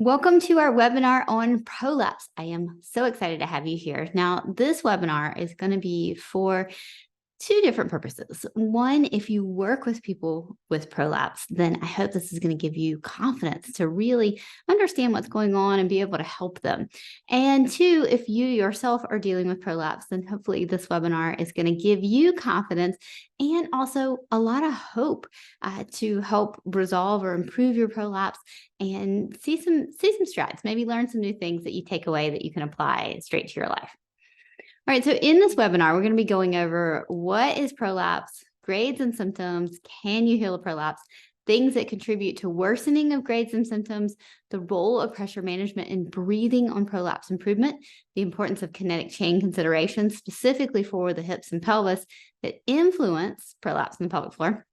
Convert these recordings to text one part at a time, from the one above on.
Welcome to our webinar on Prolapse. I am so excited to have you here. Now, this webinar is going to be for two different purposes. One, if you work with people with prolapse, then I hope this is going to give you confidence to really understand what's going on and be able to help them. And two, if you yourself are dealing with prolapse, then hopefully this webinar is going to give you confidence and also a lot of hope to help resolve or improve your prolapse and see some strides, maybe learn some new things that you take away that you can apply straight to your life. All right, so in this webinar, we're going to be going over what is prolapse, grades and symptoms, can you heal a prolapse, things that contribute to worsening of grades and symptoms, the role of pressure management in breathing on prolapse improvement, the importance of kinetic chain considerations, specifically for the hips and pelvis that influence prolapse in the pelvic floor,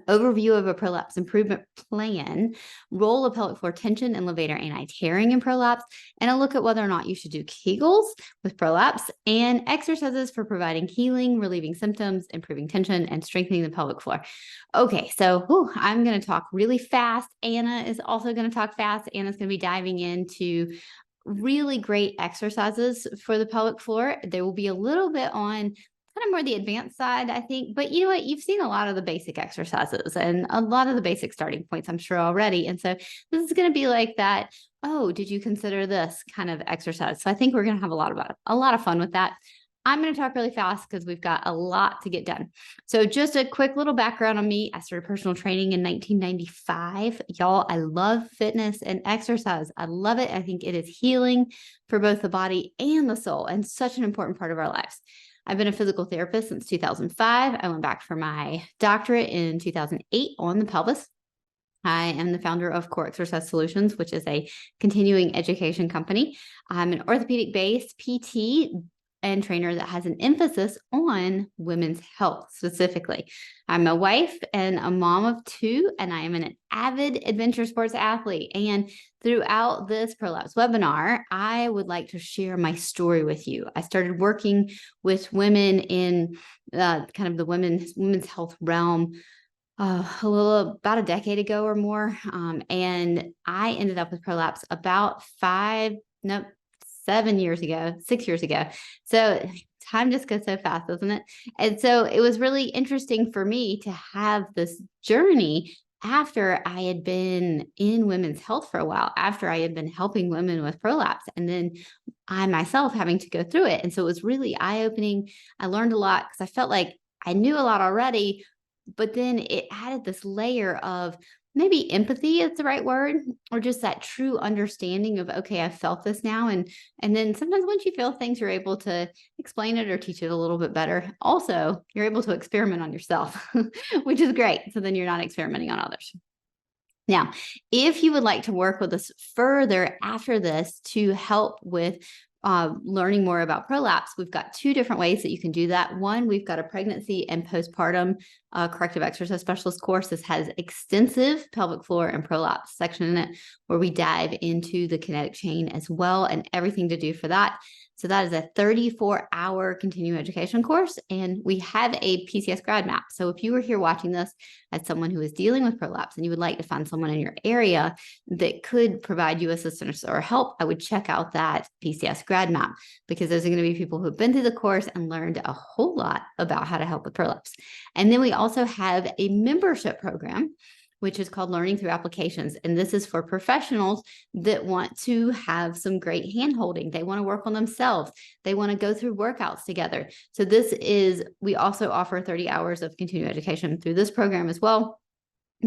overview of a prolapse improvement plan, role of pelvic floor tension and levator anti-tearing in prolapse, and a look at whether or not you should do Kegels with prolapse, and exercises for providing healing, relieving symptoms, improving tension, and strengthening the pelvic floor. Okay, so I'm going to talk really fast. Anna is also going to talk fast. Anna's going to be diving into really great exercises for the pelvic floor. There will be a little bit on kind of more the advanced side, I think. But you know what? You've seen a lot of the basic exercises and a lot of the basic starting points, I'm sure, already. And so this is going to be like that, oh, did you consider this kind of exercise? So I think we're going to have a lot of fun with that. I'm going to talk really fast because we've got a lot to get done. So just a quick little background on me. I started personal training in 1995. Y'all, I love fitness and exercise. I love it. I think it is healing for both the body and the soul and such an important part of our lives. I've been a physical therapist since 2005. I went back for my doctorate in 2008 on the pelvis. I am the founder of Core Exercise Solutions, which is a continuing education company. I'm an orthopedic-based PT and trainer that has an emphasis on women's health specifically. I'm a wife and a mom of two, and I am an avid adventure sports athlete. And throughout this Prolapse webinar, I would like to share my story with you. I started working with women in kind of the women's health realm about a decade ago or more. And I ended up with prolapse about 6 years ago. So time just goes so fast, doesn't it? And so it was really interesting for me to have this journey after I had been in women's health for a while, after I had been helping women with prolapse, and then I myself having to go through it. And so it was really eye-opening. I learned a lot because I felt like I knew a lot already, but then it added this layer of maybe empathy is the right word, or just that true understanding of, okay, I felt this now. And then sometimes once you feel things, you're able to explain it or teach it a little bit better. Also, you're able to experiment on yourself, which is great. So then you're not experimenting on others. Now, if you would like to work with us further after this to help with learning more about prolapse, we've got two different ways that you can do that. One, we've got a pregnancy and postpartum corrective exercise specialist course. This has extensive pelvic floor and prolapse section in it, where we dive into the kinetic chain as well and everything to do for that. So that is a 34-hour continuing education course, and we have a PCS grad map. So if you were here watching this as someone who is dealing with prolapse and you would like to find someone in your area that could provide you assistance or help, I would check out that PCS grad map, because those are going to be people who've been through the course and learned a whole lot about how to help with prolapse. And then we also have a membership program, which is called Learning Through Applications. And this is for professionals that want to have some great hand-holding. They want to work on themselves. They want to go through workouts together. So we also offer 30 hours of continuing education through this program as well,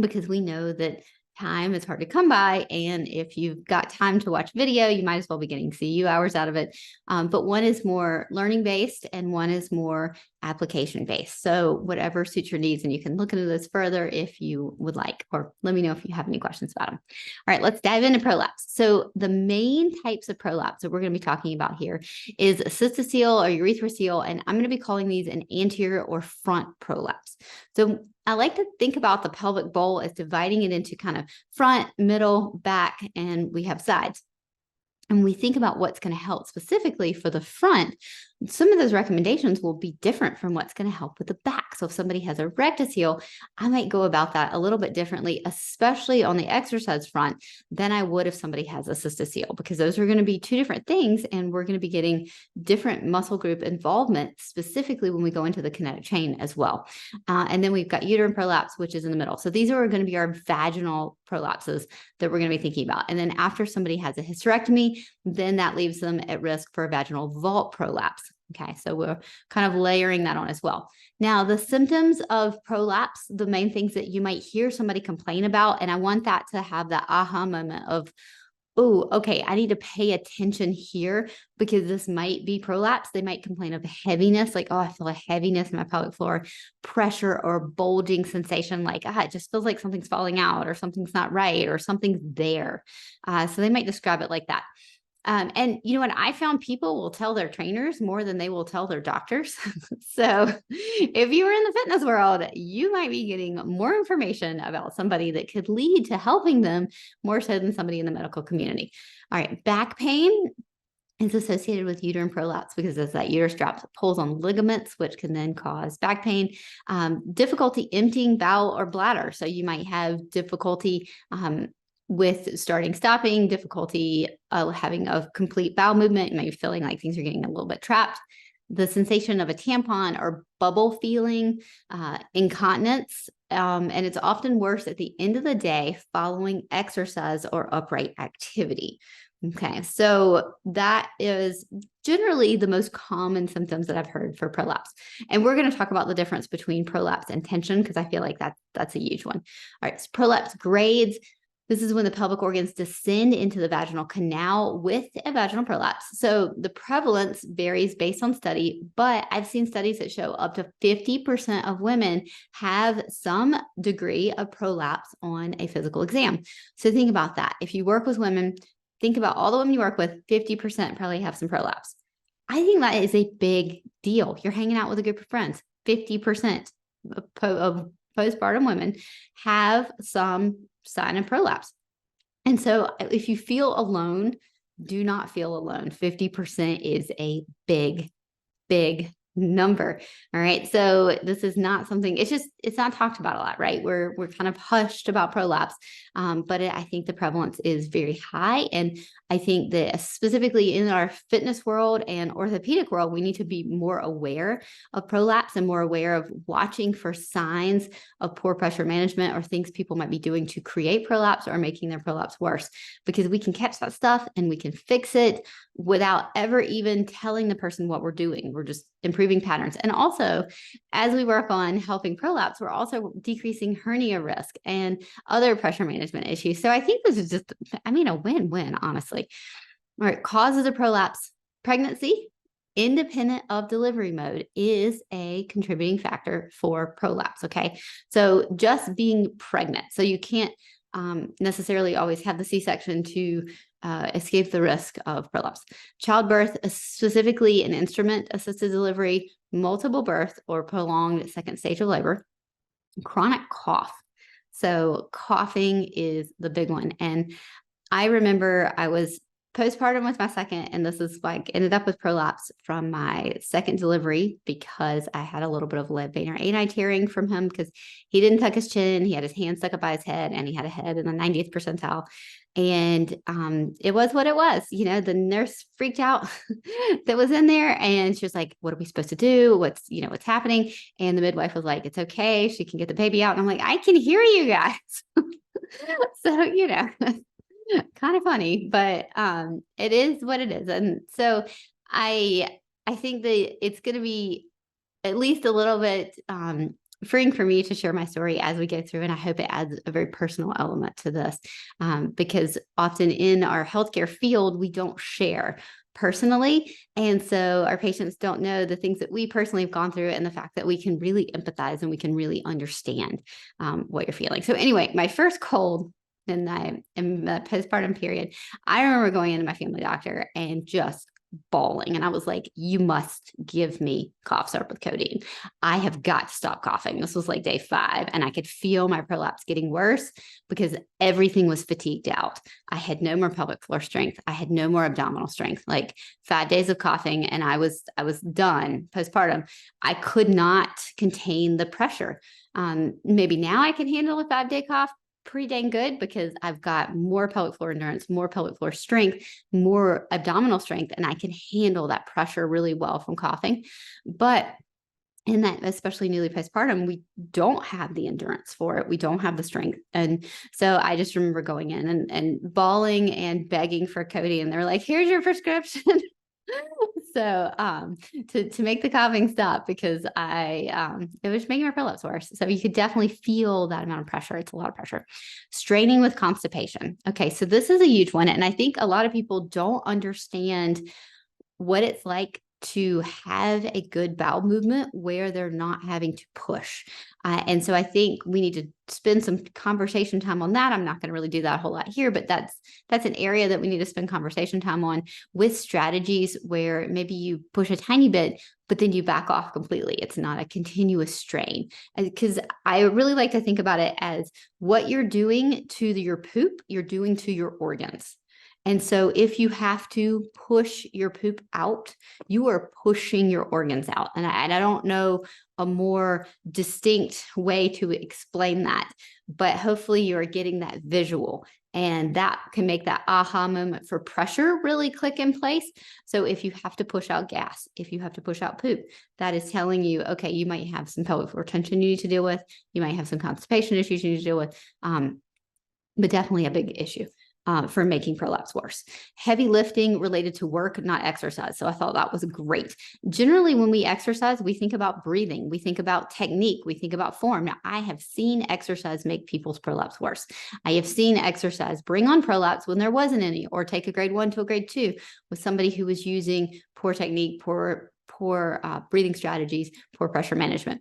because we know that time is hard to come by. And if you've got time to watch video, you might as well be getting CU hours out of it. But one is more learning-based and one is more application-based. So whatever suits your needs, and you can look into this further if you would like, or let me know if you have any questions about them. All right, let's dive into prolapse. So the main types of prolapse that we're going to be talking about here is cystocele or urethrocoele, and I'm going to be calling these an anterior or front prolapse. So I like to think about the pelvic bowl as dividing it into kind of front, middle, back, and we have sides. And we think about what's going to help specifically for the front. some of those recommendations will be different from what's going to help with the back. So if somebody has a rectus heel, I might go about that a little bit differently, especially on the exercise front, than I would if somebody has a cystocele, because those are going to be two different things. And we're going to be getting different muscle group involvement, specifically when we go into the kinetic chain as well. And then we've got uterine prolapse, which is in the middle. So these are going to be our vaginal prolapses that we're going to be thinking about. And then after somebody has a hysterectomy, then that leaves them at risk for a vaginal vault prolapse. Okay, so we're kind of layering that on as well. Now, the symptoms of prolapse, the main things that you might hear somebody complain about, and I want that to have that aha moment of, oh, okay, I need to pay attention here because this might be prolapse. They might complain of heaviness, like, oh, I feel a heaviness in my pelvic floor, pressure or bulging sensation, like, it just feels like something's falling out or something's not right or something's there. So they might describe it like that. And you know what? I found people will tell their trainers more than they will tell their doctors. So if you were in the fitness world, you might be getting more information about somebody that could lead to helping them more so than somebody in the medical community. All right, back pain is associated with uterine prolapse because as that uterus drops, it pulls on ligaments, which can then cause back pain. Difficulty emptying bowel or bladder. So you might have difficulty with stopping, difficulty having a complete bowel movement, maybe feeling like things are getting a little bit trapped. The sensation of a tampon or bubble feeling, incontinence, and it's often worse at the end of the day following exercise or upright activity. Okay, so that is generally the most common symptoms that I've heard for prolapse. And we're going to talk about the difference between prolapse and tension because I feel like that's a huge one. All right, so prolapse grades. This is when the pelvic organs descend into the vaginal canal with a vaginal prolapse. So the prevalence varies based on study, but I've seen studies that show up to 50% of women have some degree of prolapse on a physical exam. So think about that. If you work with women, think about all the women you work with, 50% probably have some prolapse. I think that is a big deal. You're hanging out with a group of friends, 50% of postpartum women have some sign of prolapse. And so if you feel alone, do not feel alone. 50% is a big, big number. All right. So this is not something, it's not talked about a lot, right? We're kind of hushed about prolapse. But I think the prevalence is very high. And I think that specifically in our fitness world and orthopedic world, we need to be more aware of prolapse and more aware of watching for signs of poor pressure management or things people might be doing to create prolapse or making their prolapse worse, because we can catch that stuff and we can fix it without ever even telling the person what we're doing. We're just improving patterns. And also, as we work on helping prolapse, we're also decreasing hernia risk and other pressure management issues. So I think this is just, a win-win, honestly. All right, causes of prolapse. Pregnancy, independent of delivery mode, is a contributing factor for prolapse, okay? So just being pregnant. So you can't necessarily always have the C-section to escape the risk of prolapse. Childbirth, specifically an instrument-assisted delivery, multiple birth, or prolonged second stage of labor. Chronic cough. So coughing is the big one. And I remember I was postpartum with my second, and this is like ended up with prolapse from my second delivery because I had a little bit of lead vein or ani tearing from him because he didn't tuck his chin. He had his hand stuck up by his head, and he had a head in the 90th percentile. And it was what it was. You know, the nurse freaked out that was in there, and she was like, what are we supposed to do? What's happening? And the midwife was like, it's okay. She can get the baby out. And I'm like, I can hear you guys. So, kind of funny, but it is what it is. And so I think that it's going to be at least a little bit freeing for me to share my story as we go through. And I hope it adds a very personal element to this because often in our healthcare field, we don't share personally. And so our patients don't know the things that we personally have gone through and the fact that we can really empathize and we can really understand what you're feeling. So anyway, my first cold in the postpartum period, I remember going into my family doctor and just bawling. And I was like, you must give me cough syrup with codeine. I have got to stop coughing. This was like day 5, and I could feel my prolapse getting worse because everything was fatigued out. I had no more pelvic floor strength. I had no more abdominal strength. Like 5 days of coughing, and I was done postpartum. I could not contain the pressure. Maybe now I can handle a 5-day cough pretty dang good because I've got more pelvic floor endurance, more pelvic floor strength, more abdominal strength, and I can handle that pressure really well from coughing. But in that, especially newly postpartum, we don't have the endurance for it. We don't have the strength. And so I just remember going in and bawling and begging for codeine. And they're like, here's your prescription. So to make the coughing stop, because it was making my prolapse worse. So you could definitely feel that amount of pressure. It's a lot of pressure. Straining with constipation. Okay, so this is a huge one. And I think a lot of people don't understand what it's like to have a good bowel movement where they're not having to push. And so I think we need to spend some conversation time on that. I'm not going to really do that a whole lot here, but that's an area that we need to spend conversation time on with strategies where maybe you push a tiny bit, but then you back off completely. It's not a continuous strain. Because I really like to think about it as what you're doing to your poop, you're doing to your organs. And so if you have to push your poop out, you are pushing your organs out. And I don't know a more distinct way to explain that, but hopefully you're getting that visual, and that can make that aha moment for pressure really click in place. So if you have to push out gas, if you have to push out poop, that is telling you, okay, you might have some pelvic floor tension you need to deal with. You might have some constipation issues you need to deal with, but definitely a big issue. For making prolapse worse. Heavy lifting related to work, not exercise. So I thought that was great. Generally, when we exercise, we think about breathing, we think about technique, we think about form. Now, I have seen exercise make people's prolapse worse. I have seen exercise bring on prolapse when there wasn't any, or take a grade 1 to a grade 2 with somebody who was using poor technique, poor breathing strategies, poor pressure management.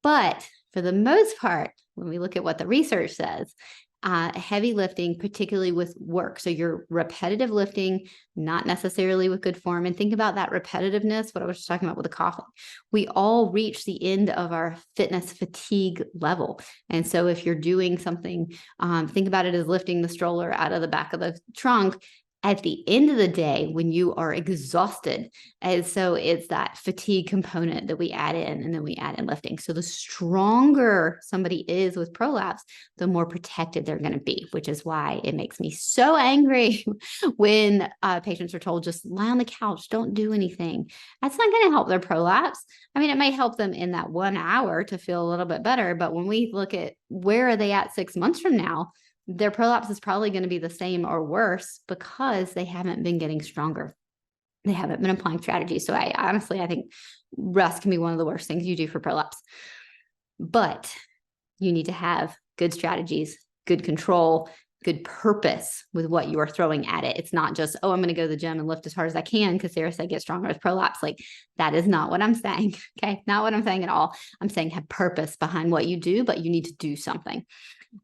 But for the most part, when we look at what the research says, heavy lifting, particularly with work. So you're repetitive lifting, not necessarily with good form. And think about that repetitiveness, what I was just talking about with the coughing. We all reach the end of our fitness fatigue level. And so if you're doing something, think about it as lifting the stroller out of the back of the trunk at the end of the day when you are exhausted. And so it's that fatigue component that we add in, and then we add in lifting. So the stronger somebody is with prolapse, the more protected they're going to be, which is why it makes me so angry when patients are told, just lie on the couch, don't do anything. That's not going to help their prolapse. I mean, it might help them in that 1 hour to feel a little bit better, but when we look at where are they at 6 months from now, their prolapse is probably going to be the same or worse because they haven't been getting stronger. They haven't been applying strategies. So I think rest can be one of the worst things you do for prolapse. But you need to have good strategies, good control, good purpose with what you are throwing at it. It's not just, oh, I'm going to go to the gym and lift as hard as I can because Sarah said get stronger with prolapse. Like, that is not what I'm saying. Okay. Not what I'm saying at all. I'm saying have purpose behind what you do, but you need to do something.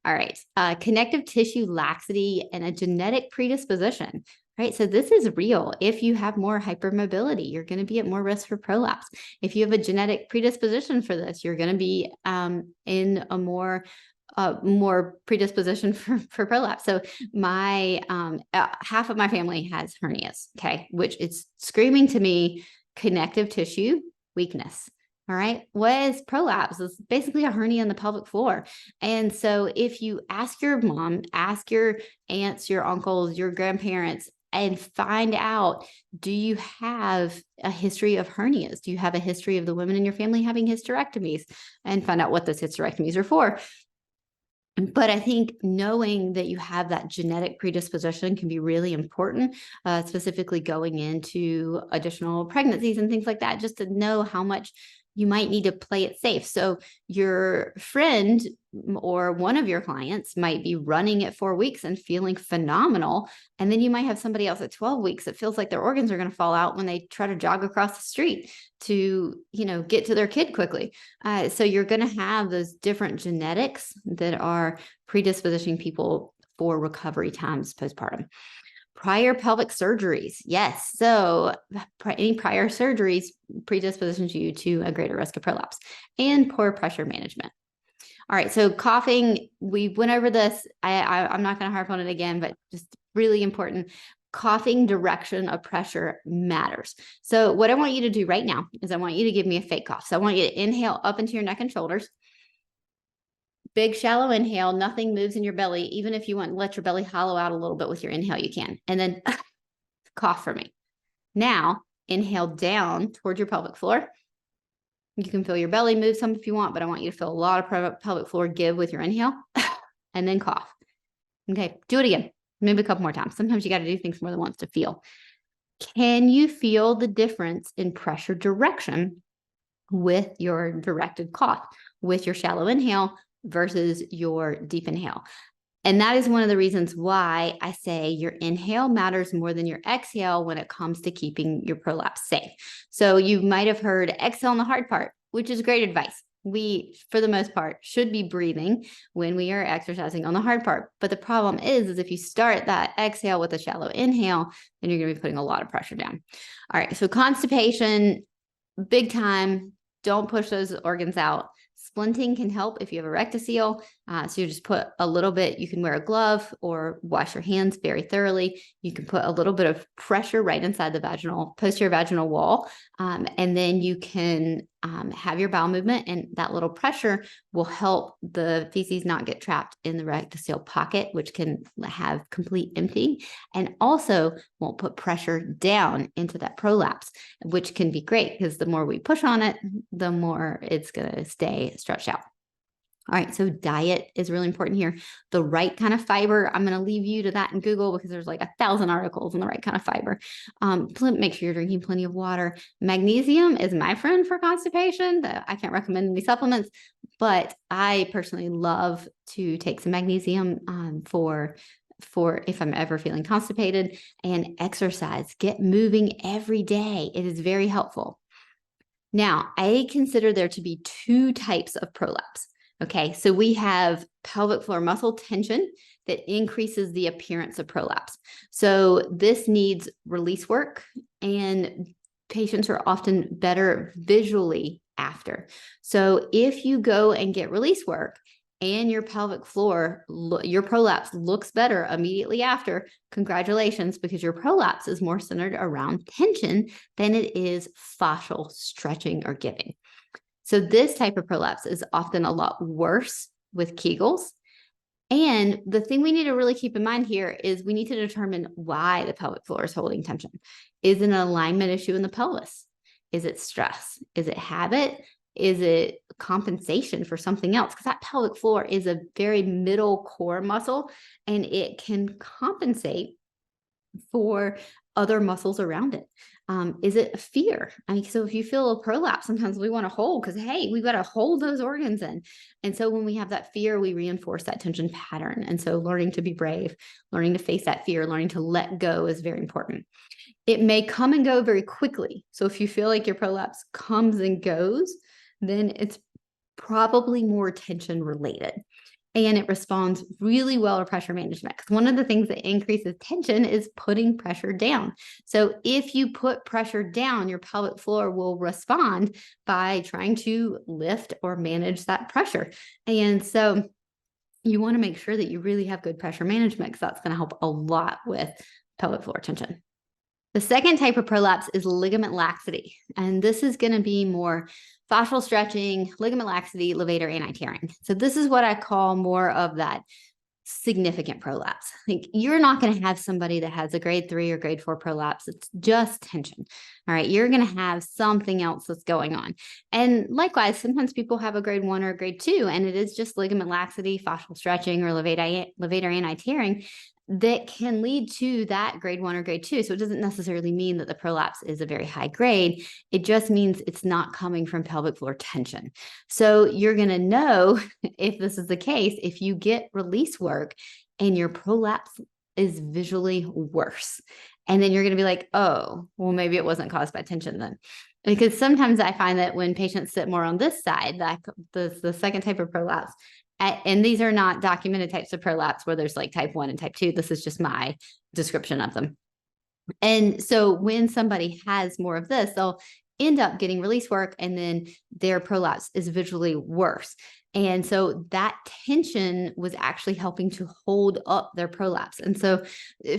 All right. Connective tissue laxity and a genetic predisposition. Right. So this is real. If you have more hypermobility, you're going to be at more risk for prolapse. If you have a genetic predisposition for this, you're going to be in a more predisposition for prolapse. So my half of my family has hernias. Okay. Which is screaming to me connective tissue weakness. All right. What is prolapse? It's basically a hernia in the pelvic floor. And so if you ask your mom, ask your aunts, your uncles, your grandparents, and find out, do you have a history of hernias? Do you have a history of the women in your family having hysterectomies? And find out what those hysterectomies are for. But I think knowing that you have that genetic predisposition can be really important, specifically going into additional pregnancies and things like that, just to know how much you might need to play it safe. So your friend or one of your clients might be running at 4 weeks and feeling phenomenal. And then you might have somebody else at 12 weeks that feels like their organs are going to fall out when they try to jog across the street to, get to their kid quickly. So you're going to have those different genetics that are predispositioning people for recovery times postpartum. Prior pelvic surgeries. Yes. So any prior surgeries predispositions you to a greater risk of prolapse, and poor pressure management. All right. So coughing, we went over this. I'm not going to harp on it again, but just really important. Coughing direction of pressure matters. So what I want you to do right now is I want you to give me a fake cough. So I want you to inhale up into your neck and shoulders. Big shallow inhale, nothing moves in your belly. Even if you want to let your belly hollow out a little bit with your inhale, you can. And then cough for me. Now, inhale down towards your pelvic floor. You can feel your belly move some if you want, but I want you to feel a lot of pelvic floor give with your inhale and then cough. Okay, do it again. Maybe a couple more times. Sometimes you got to do things more than once to feel. Can you feel the difference in pressure direction with your directed cough, with your shallow inhale versus your deep inhale? And that is one of the reasons why I say your inhale matters more than your exhale when it comes to keeping your prolapse safe. So you might have heard exhale on the hard part, which is great advice. We, for the most part, should be breathing when we are exercising on the hard part. But the problem is if you start that exhale with a shallow inhale, then you're going to be putting a lot of pressure down. All right. So constipation, big time. Don't push those organs out. Splinting can help if you have a rectocele. So you just put a little bit, you can wear a glove or wash your hands very thoroughly. You can put a little bit of pressure right inside the posterior vaginal wall. And then you can have your bowel movement, and that little pressure will help the feces not get trapped in the rectocele pocket, which can have complete emptying, and also won't put pressure down into that prolapse, which can be great because the more we push on it, the more it's going to stay stretched out. All right, so diet is really important here. The right kind of fiber, I'm going to leave you to that in Google because there's like 1,000 articles on the right kind of fiber. Make sure you're drinking plenty of water. Magnesium is my friend for constipation. I can't recommend any supplements, but I personally love to take some magnesium for if I'm ever feeling constipated. And exercise, get moving every day. It is very helpful. Now, I consider there to be two types of prolapse. Okay, so we have pelvic floor muscle tension that increases the appearance of prolapse. So this needs release work, and patients are often better visually after. So if you go and get release work and your pelvic floor, your prolapse looks better immediately after, congratulations, because your prolapse is more centered around tension than it is fascial stretching or giving. So this type of prolapse is often a lot worse with Kegels. And the thing we need to really keep in mind here is we need to determine why the pelvic floor is holding tension. Is it an alignment issue in the pelvis? Is it stress? Is it habit? Is it compensation for something else? Because that pelvic floor is a very middle core muscle, and it can compensate for other muscles around it. Is it fear? I mean, so if you feel a prolapse, sometimes we want to hold because, hey, we've got to hold those organs in. And so when we have that fear, we reinforce that tension pattern. And so learning to be brave, learning to face that fear, learning to let go is very important. It may come and go very quickly. So if you feel like your prolapse comes and goes, then it's probably more tension related. And it responds really well to pressure management, because one of the things that increases tension is putting pressure down. So if you put pressure down, your pelvic floor will respond by trying to lift or manage that pressure. And so you want to make sure that you really have good pressure management, because that's going to help a lot with pelvic floor tension. The second type of prolapse is ligament laxity. And this is going to be more fascial stretching, ligament laxity, levator anti-tearing. So this is what I call more of that significant prolapse. Like, you're not going to have somebody that has a grade 3 or grade 4 prolapse. It's just tension. All right. You're going to have something else that's going on. And likewise, sometimes people have a grade 1 or a grade 2, and it is just ligament laxity, fascial stretching, or levator anti-tearing that can lead to that grade 1 or grade 2. So it doesn't necessarily mean that the prolapse is a very high grade. It just means it's not coming from pelvic floor tension. So you're going to know if this is the case if you get release work and your prolapse is visually worse. And then you're going to be like, oh, well, maybe it wasn't caused by tension then. Because sometimes I find that when patients sit more on this side, that the second type of prolapse, And these are not documented types of prolapse where there's like type 1 and type 2. This is just my description of them. And so when somebody has more of this, they'll end up getting release work and then their prolapse is visually worse. And so that tension was actually helping to hold up their prolapse. And so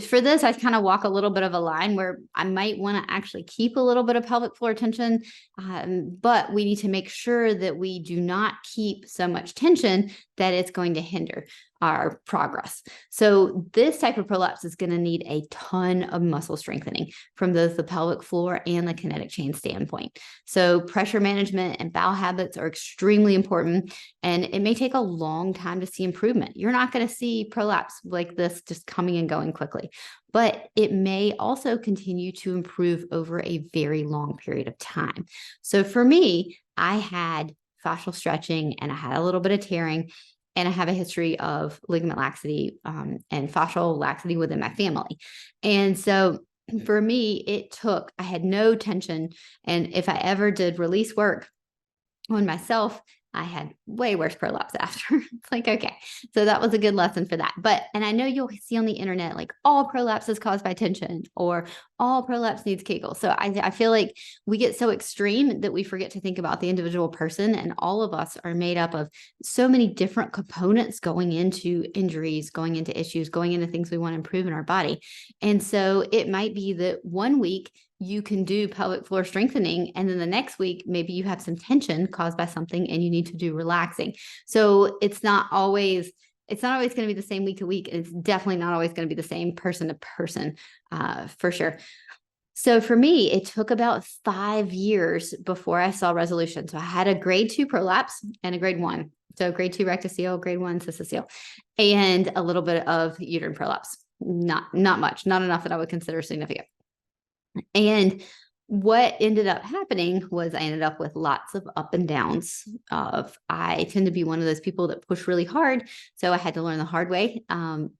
for this, I kind of walk a little bit of a line where I might want to actually keep a little bit of pelvic floor tension, but we need to make sure that we do not keep so much tension that it's going to hinder our progress. So this type of prolapse is going to need a ton of muscle strengthening from both the pelvic floor and the kinetic chain standpoint. So pressure management and bowel habits are extremely important, and it may take a long time to see improvement. You're not going to see prolapse like this just coming and going quickly, but it may also continue to improve over a very long period of time. So for me, I had fascial stretching and I had a little bit of tearing, and I have a history of ligament laxity and fascial laxity within my family. And so for me, I had no tension. And if I ever did release work on myself, I had way worse prolapse after. It's like, okay, so that was a good lesson for that. And I know you'll see on the internet, like all prolapse is caused by tension or all prolapse needs Kegel. So I feel like we get so extreme that we forget to think about the individual person. And all of us are made up of so many different components going into injuries, going into issues, going into things we want to improve in our body. And so it might be that one week you can do pelvic floor strengthening, and then the next week, maybe you have some tension caused by something and you need to do relaxing. So it's not always going to be the same week to week. It's definitely not always going to be the same person to person, for sure. So for me, it took about 5 years before I saw resolution. So I had a grade 2 prolapse and a grade 1. So grade 2 rectocele, grade 1 cystocele, and a little bit of uterine prolapse. Not much, not enough that I would consider significant. And what ended up happening was I ended up with lots of up and downs. I tend to be one of those people that push really hard. So I had to learn the hard way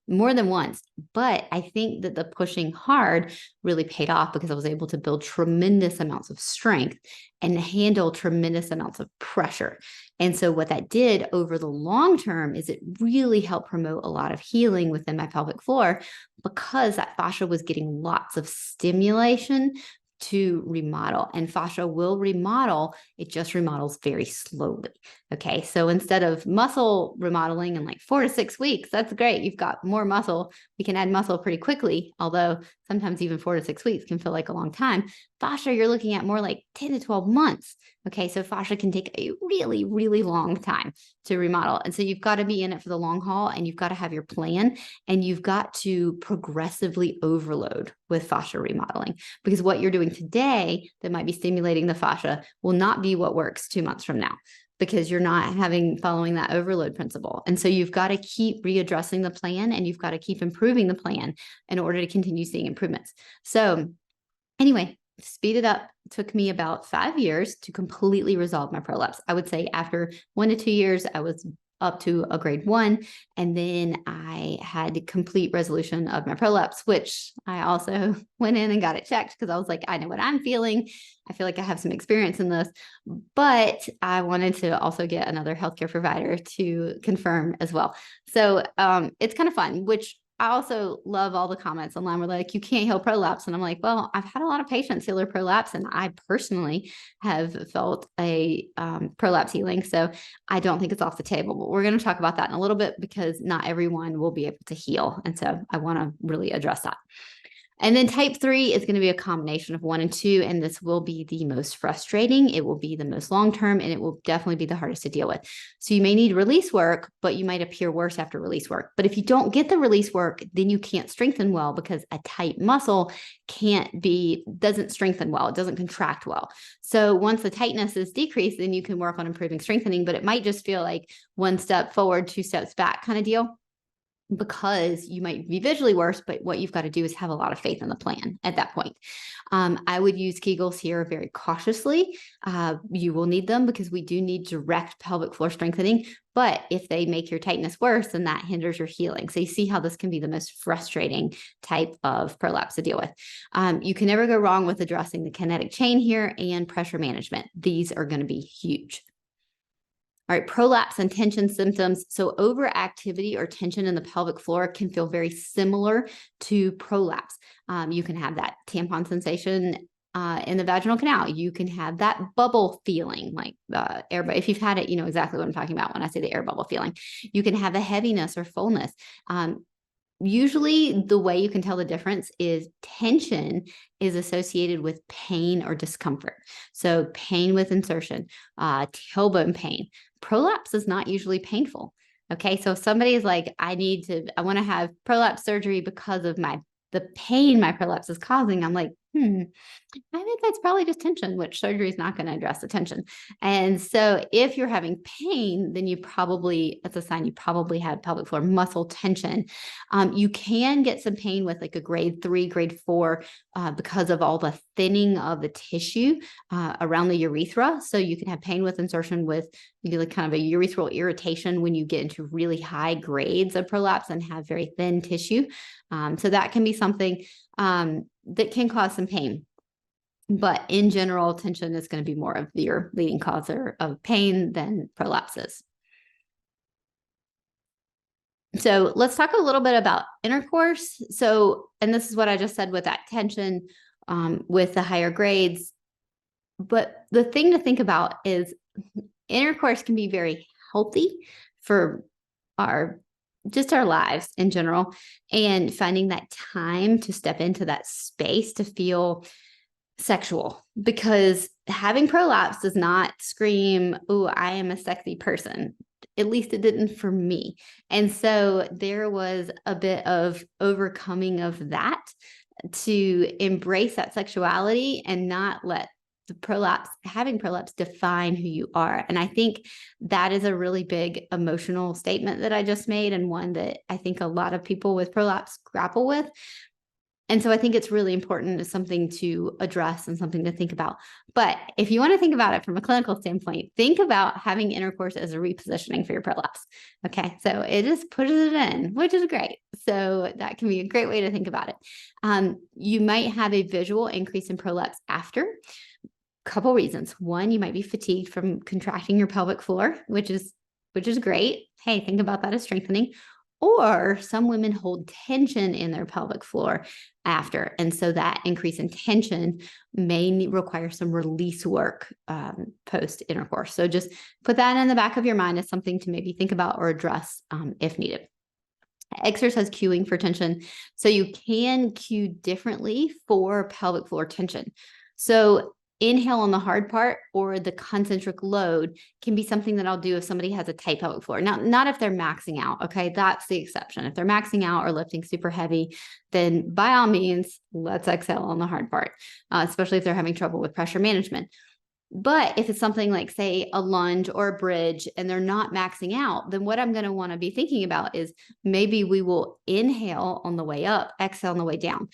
more than once. But I think that the pushing hard really paid off because I was able to build tremendous amounts of strength and handle tremendous amounts of pressure. And so what that did over the long term is it really helped promote a lot of healing within my pelvic floor because that fascia was getting lots of stimulation to remodel, and fascia will remodel. It just remodels very slowly. Okay. So instead of muscle remodeling in like 4 to 6 weeks, that's great. You've got more muscle. We can add muscle pretty quickly, although sometimes even 4 to 6 weeks can feel like a long time. Fascia, you're looking at more like 10 to 12 months. Okay. So fascia can take a really, really long time to remodel. And so you've got to be in it for the long haul, and you've got to have your plan, and you've got to progressively overload with fascia remodeling, because what you're doing today that might be stimulating the fascia will not be what works 2 months from now, because you're not following that overload principle. And so you've got to keep readdressing the plan, and you've got to keep improving the plan in order to continue seeing improvements. So anyway, speed it up. It took me about 5 years to completely resolve my prolapse. I would say after 1 to 2 years, I was up to a grade 1. And then I had complete resolution of my prolapse, which I also went in and got it checked because I was like, I know what I'm feeling. I feel like I have some experience in this, but I wanted to also get another healthcare provider to confirm as well. So it's kind of fun, which I also love all the comments online where like, you can't heal prolapse. And I'm like, well, I've had a lot of patients heal their prolapse, and I personally have felt a prolapse healing. So I don't think it's off the table, but we're going to talk about that in a little bit because not everyone will be able to heal. And so I want to really address that. And then type 3 is going to be a combination of 1 and 2. And this will be the most frustrating. It will be the most long-term, and it will definitely be the hardest to deal with. So you may need release work, but you might appear worse after release work. But if you don't get the release work, then you can't strengthen well, because a tight muscle doesn't strengthen well. It doesn't contract well. So once the tightness is decreased, then you can work on improving strengthening, but it might just feel like 1 step forward, 2 steps back kind of deal, because you might be visually worse, but what you've got to do is have a lot of faith in the plan at that point. I would use Kegels here very cautiously. You will need them because we do need direct pelvic floor strengthening, but if they make your tightness worse, then that hinders your healing. So you see how this can be the most frustrating type of prolapse to deal with. You can never go wrong with addressing the kinetic chain here and pressure management. These are going to be huge. All right, prolapse and tension symptoms. So overactivity or tension in the pelvic floor can feel very similar to prolapse. You can have that tampon sensation in the vaginal canal. You can have that bubble feeling, like air. If you've had it, you know exactly what I'm talking about when I say the air bubble feeling. You can have a heaviness or fullness. Usually the way you can tell the difference is tension is associated with pain or discomfort. So pain with insertion, tailbone pain. Prolapse is not usually painful. Okay. So if somebody is like, I want to have prolapse surgery because of the pain my prolapse is causing. I'm like, I think that's probably just tension, which surgery is not going to address the tension. And so if you're having pain, then that's a sign you probably had pelvic floor muscle tension. You can get some pain with like a grade 3, grade 4, because of all the thinning of the tissue around the urethra. So you can have pain with insertion with like kind of a urethral irritation when you get into really high grades of prolapse and have very thin tissue. So that can be something that can cause some pain. But in general, tension is going to be more of your leading causer of pain than prolapses. So let's talk a little bit about intercourse. So, and this is what I just said with that tension with the higher grades. But the thing to think about is intercourse can be very healthy for our lives in general, and finding that time to step into that space to feel sexual, because having prolapse does not scream, oh, I am a sexy person. At least it didn't for me. And so there was a bit of overcoming of that to embrace that sexuality and not let having prolapse define who you are. And I think that is a really big emotional statement that I just made, and one that I think a lot of people with prolapse grapple with. And so I think it's really important. It's something to address and something to think about. But if you want to think about it from a clinical standpoint, think about having intercourse as a repositioning for your prolapse. Okay. So it just pushes it in, which is great. So that can be a great way to think about it. You might have a visual increase in prolapse after. Couple reasons. One, you might be fatigued from contracting your pelvic floor, which is great. Hey, think about that as strengthening. Or some women hold tension in their pelvic floor after. And so that increase in tension may require some release work post intercourse. So just put that in the back of your mind as something to maybe think about or address if needed. Exercise cueing for tension. So you can cue differently for pelvic floor tension. So inhale on the hard part or the concentric load can be something that I'll do if somebody has a tight pelvic floor. Now, not if they're maxing out. Okay. That's the exception. If they're maxing out or lifting super heavy, then by all means, let's exhale on the hard part, especially if they're having trouble with pressure management. But if it's something like, say, a lunge or a bridge and they're not maxing out, then what I'm going to want to be thinking about is maybe we will inhale on the way up, exhale on the way down.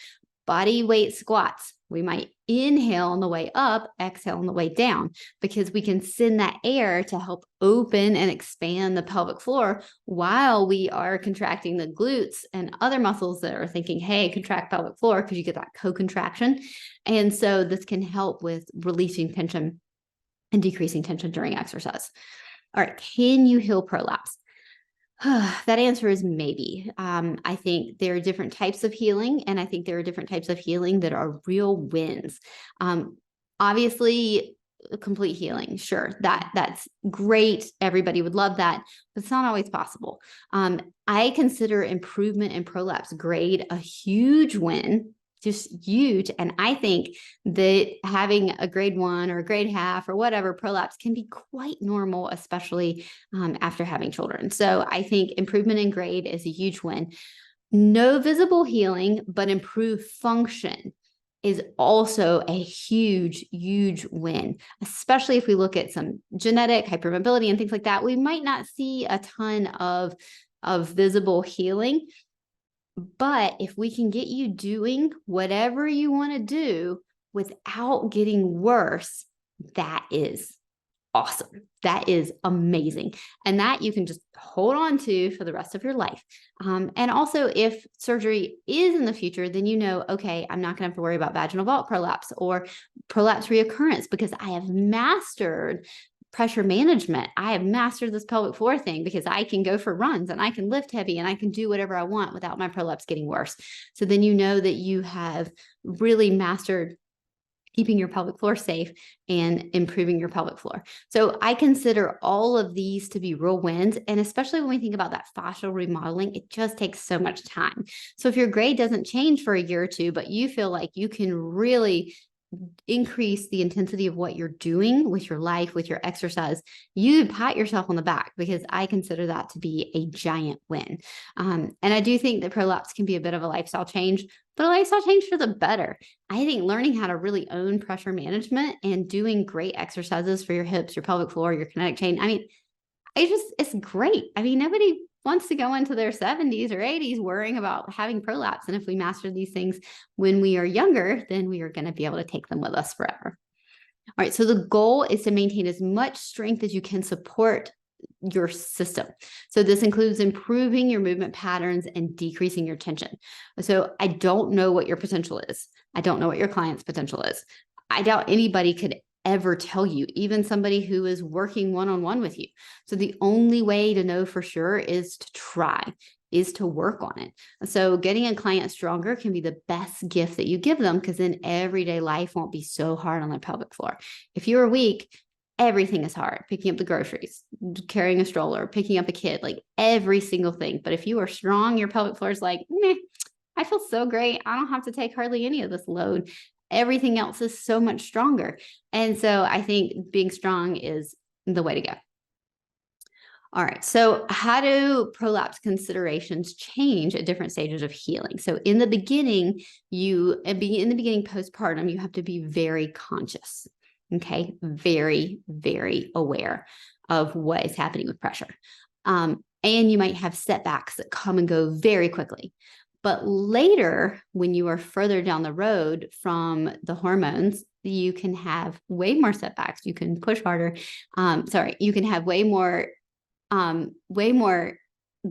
Body weight squats. We might inhale on the way up, exhale on the way down, because we can send that air to help open and expand the pelvic floor while we are contracting the glutes and other muscles that are thinking, hey, contract pelvic floor, because you get that co-contraction. And so this can help with releasing tension and decreasing tension during exercise. All right, can you heal prolapse? That answer is maybe. I think there are different types of healing, and I think there are different types of healing that are real wins. Obviously, complete healing, sure, that's great. Everybody would love that, but it's not always possible. I consider improvement in prolapse grade a huge win. Just huge. And I think that having a grade 1 or a grade half or whatever prolapse can be quite normal, especially after having children. So I think improvement in grade is a huge win. No visible healing, but improved function is also a huge, huge win, especially if we look at some genetic hypermobility and things like that. We might not see a ton of visible healing. But if we can get you doing whatever you want to do without getting worse, that is awesome. That is amazing. And that you can just hold on to for the rest of your life. And also, if surgery is in the future, then you know, okay, I'm not going to have to worry about vaginal vault prolapse or prolapse reoccurrence because I have mastered pressure management. I have mastered this pelvic floor thing because I can go for runs and I can lift heavy and I can do whatever I want without my prolapse getting worse. So then you know that you have really mastered keeping your pelvic floor safe and improving your pelvic floor. So I consider all of these to be real wins. And especially when we think about that fascial remodeling, it just takes so much time. So if your grade doesn't change for a year or two, but you feel like you can really increase the intensity of what you're doing with your life, with your exercise, you pat yourself on the back, because I consider that to be a giant win. And I do think that prolapse can be a bit of a lifestyle change, but a lifestyle change for the better. I think learning how to really own pressure management and doing great exercises for your hips, your pelvic floor, your kinetic chain. I mean, it's great. I mean, nobody wants to go into their 70s or 80s worrying about having prolapse. And if we master these things when we are younger, then we are going to be able to take them with us forever. All right. So the goal is to maintain as much strength as you can support your system. So this includes improving your movement patterns and decreasing your tension. So I don't know what your potential is. I don't know what your client's potential is. I doubt anybody could ever tell you, even somebody who is working one-on-one with you. So the only way to know for sure is to try, is to work on it. So getting a client stronger can be the best gift that you give them, because then everyday life won't be so hard on their pelvic floor. If you're weak, everything is hard. Picking up the groceries, carrying a stroller, picking up a kid, like every single thing. But if you are strong, your pelvic floor is like, meh, I feel so great. I don't have to take hardly any of this load. Everything else is so much stronger. And so I think being strong is the way to go. All right. So how do prolapse considerations change at different stages of healing? So in the beginning, postpartum, you have to be very conscious. Okay. Very, very aware of what is happening with pressure. And you might have setbacks that come and go very quickly. But later, when you are further down the road from the hormones, you can have way more setbacks. You can push harder. You can have way more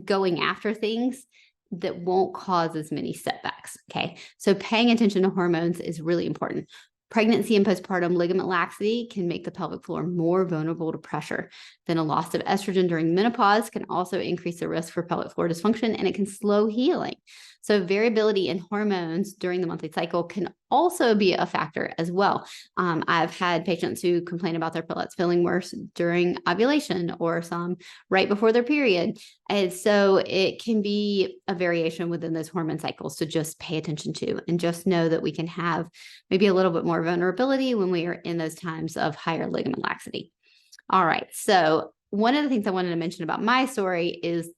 going after things that won't cause as many setbacks. Okay. So paying attention to hormones is really important. Pregnancy and postpartum ligament laxity can make the pelvic floor more vulnerable to pressure. Then a loss of estrogen during menopause can also increase the risk for pelvic floor dysfunction, and it can slow healing. So variability in hormones during the monthly cycle can also be a factor as well. I've had patients who complain about their prolapse feeling worse during ovulation or some right before their period. And so it can be a variation within those hormone cycles to just pay attention to, and just know that we can have maybe a little bit more vulnerability when we are in those times of higher ligament laxity. All right. So one of the things I wanted to mention about my story is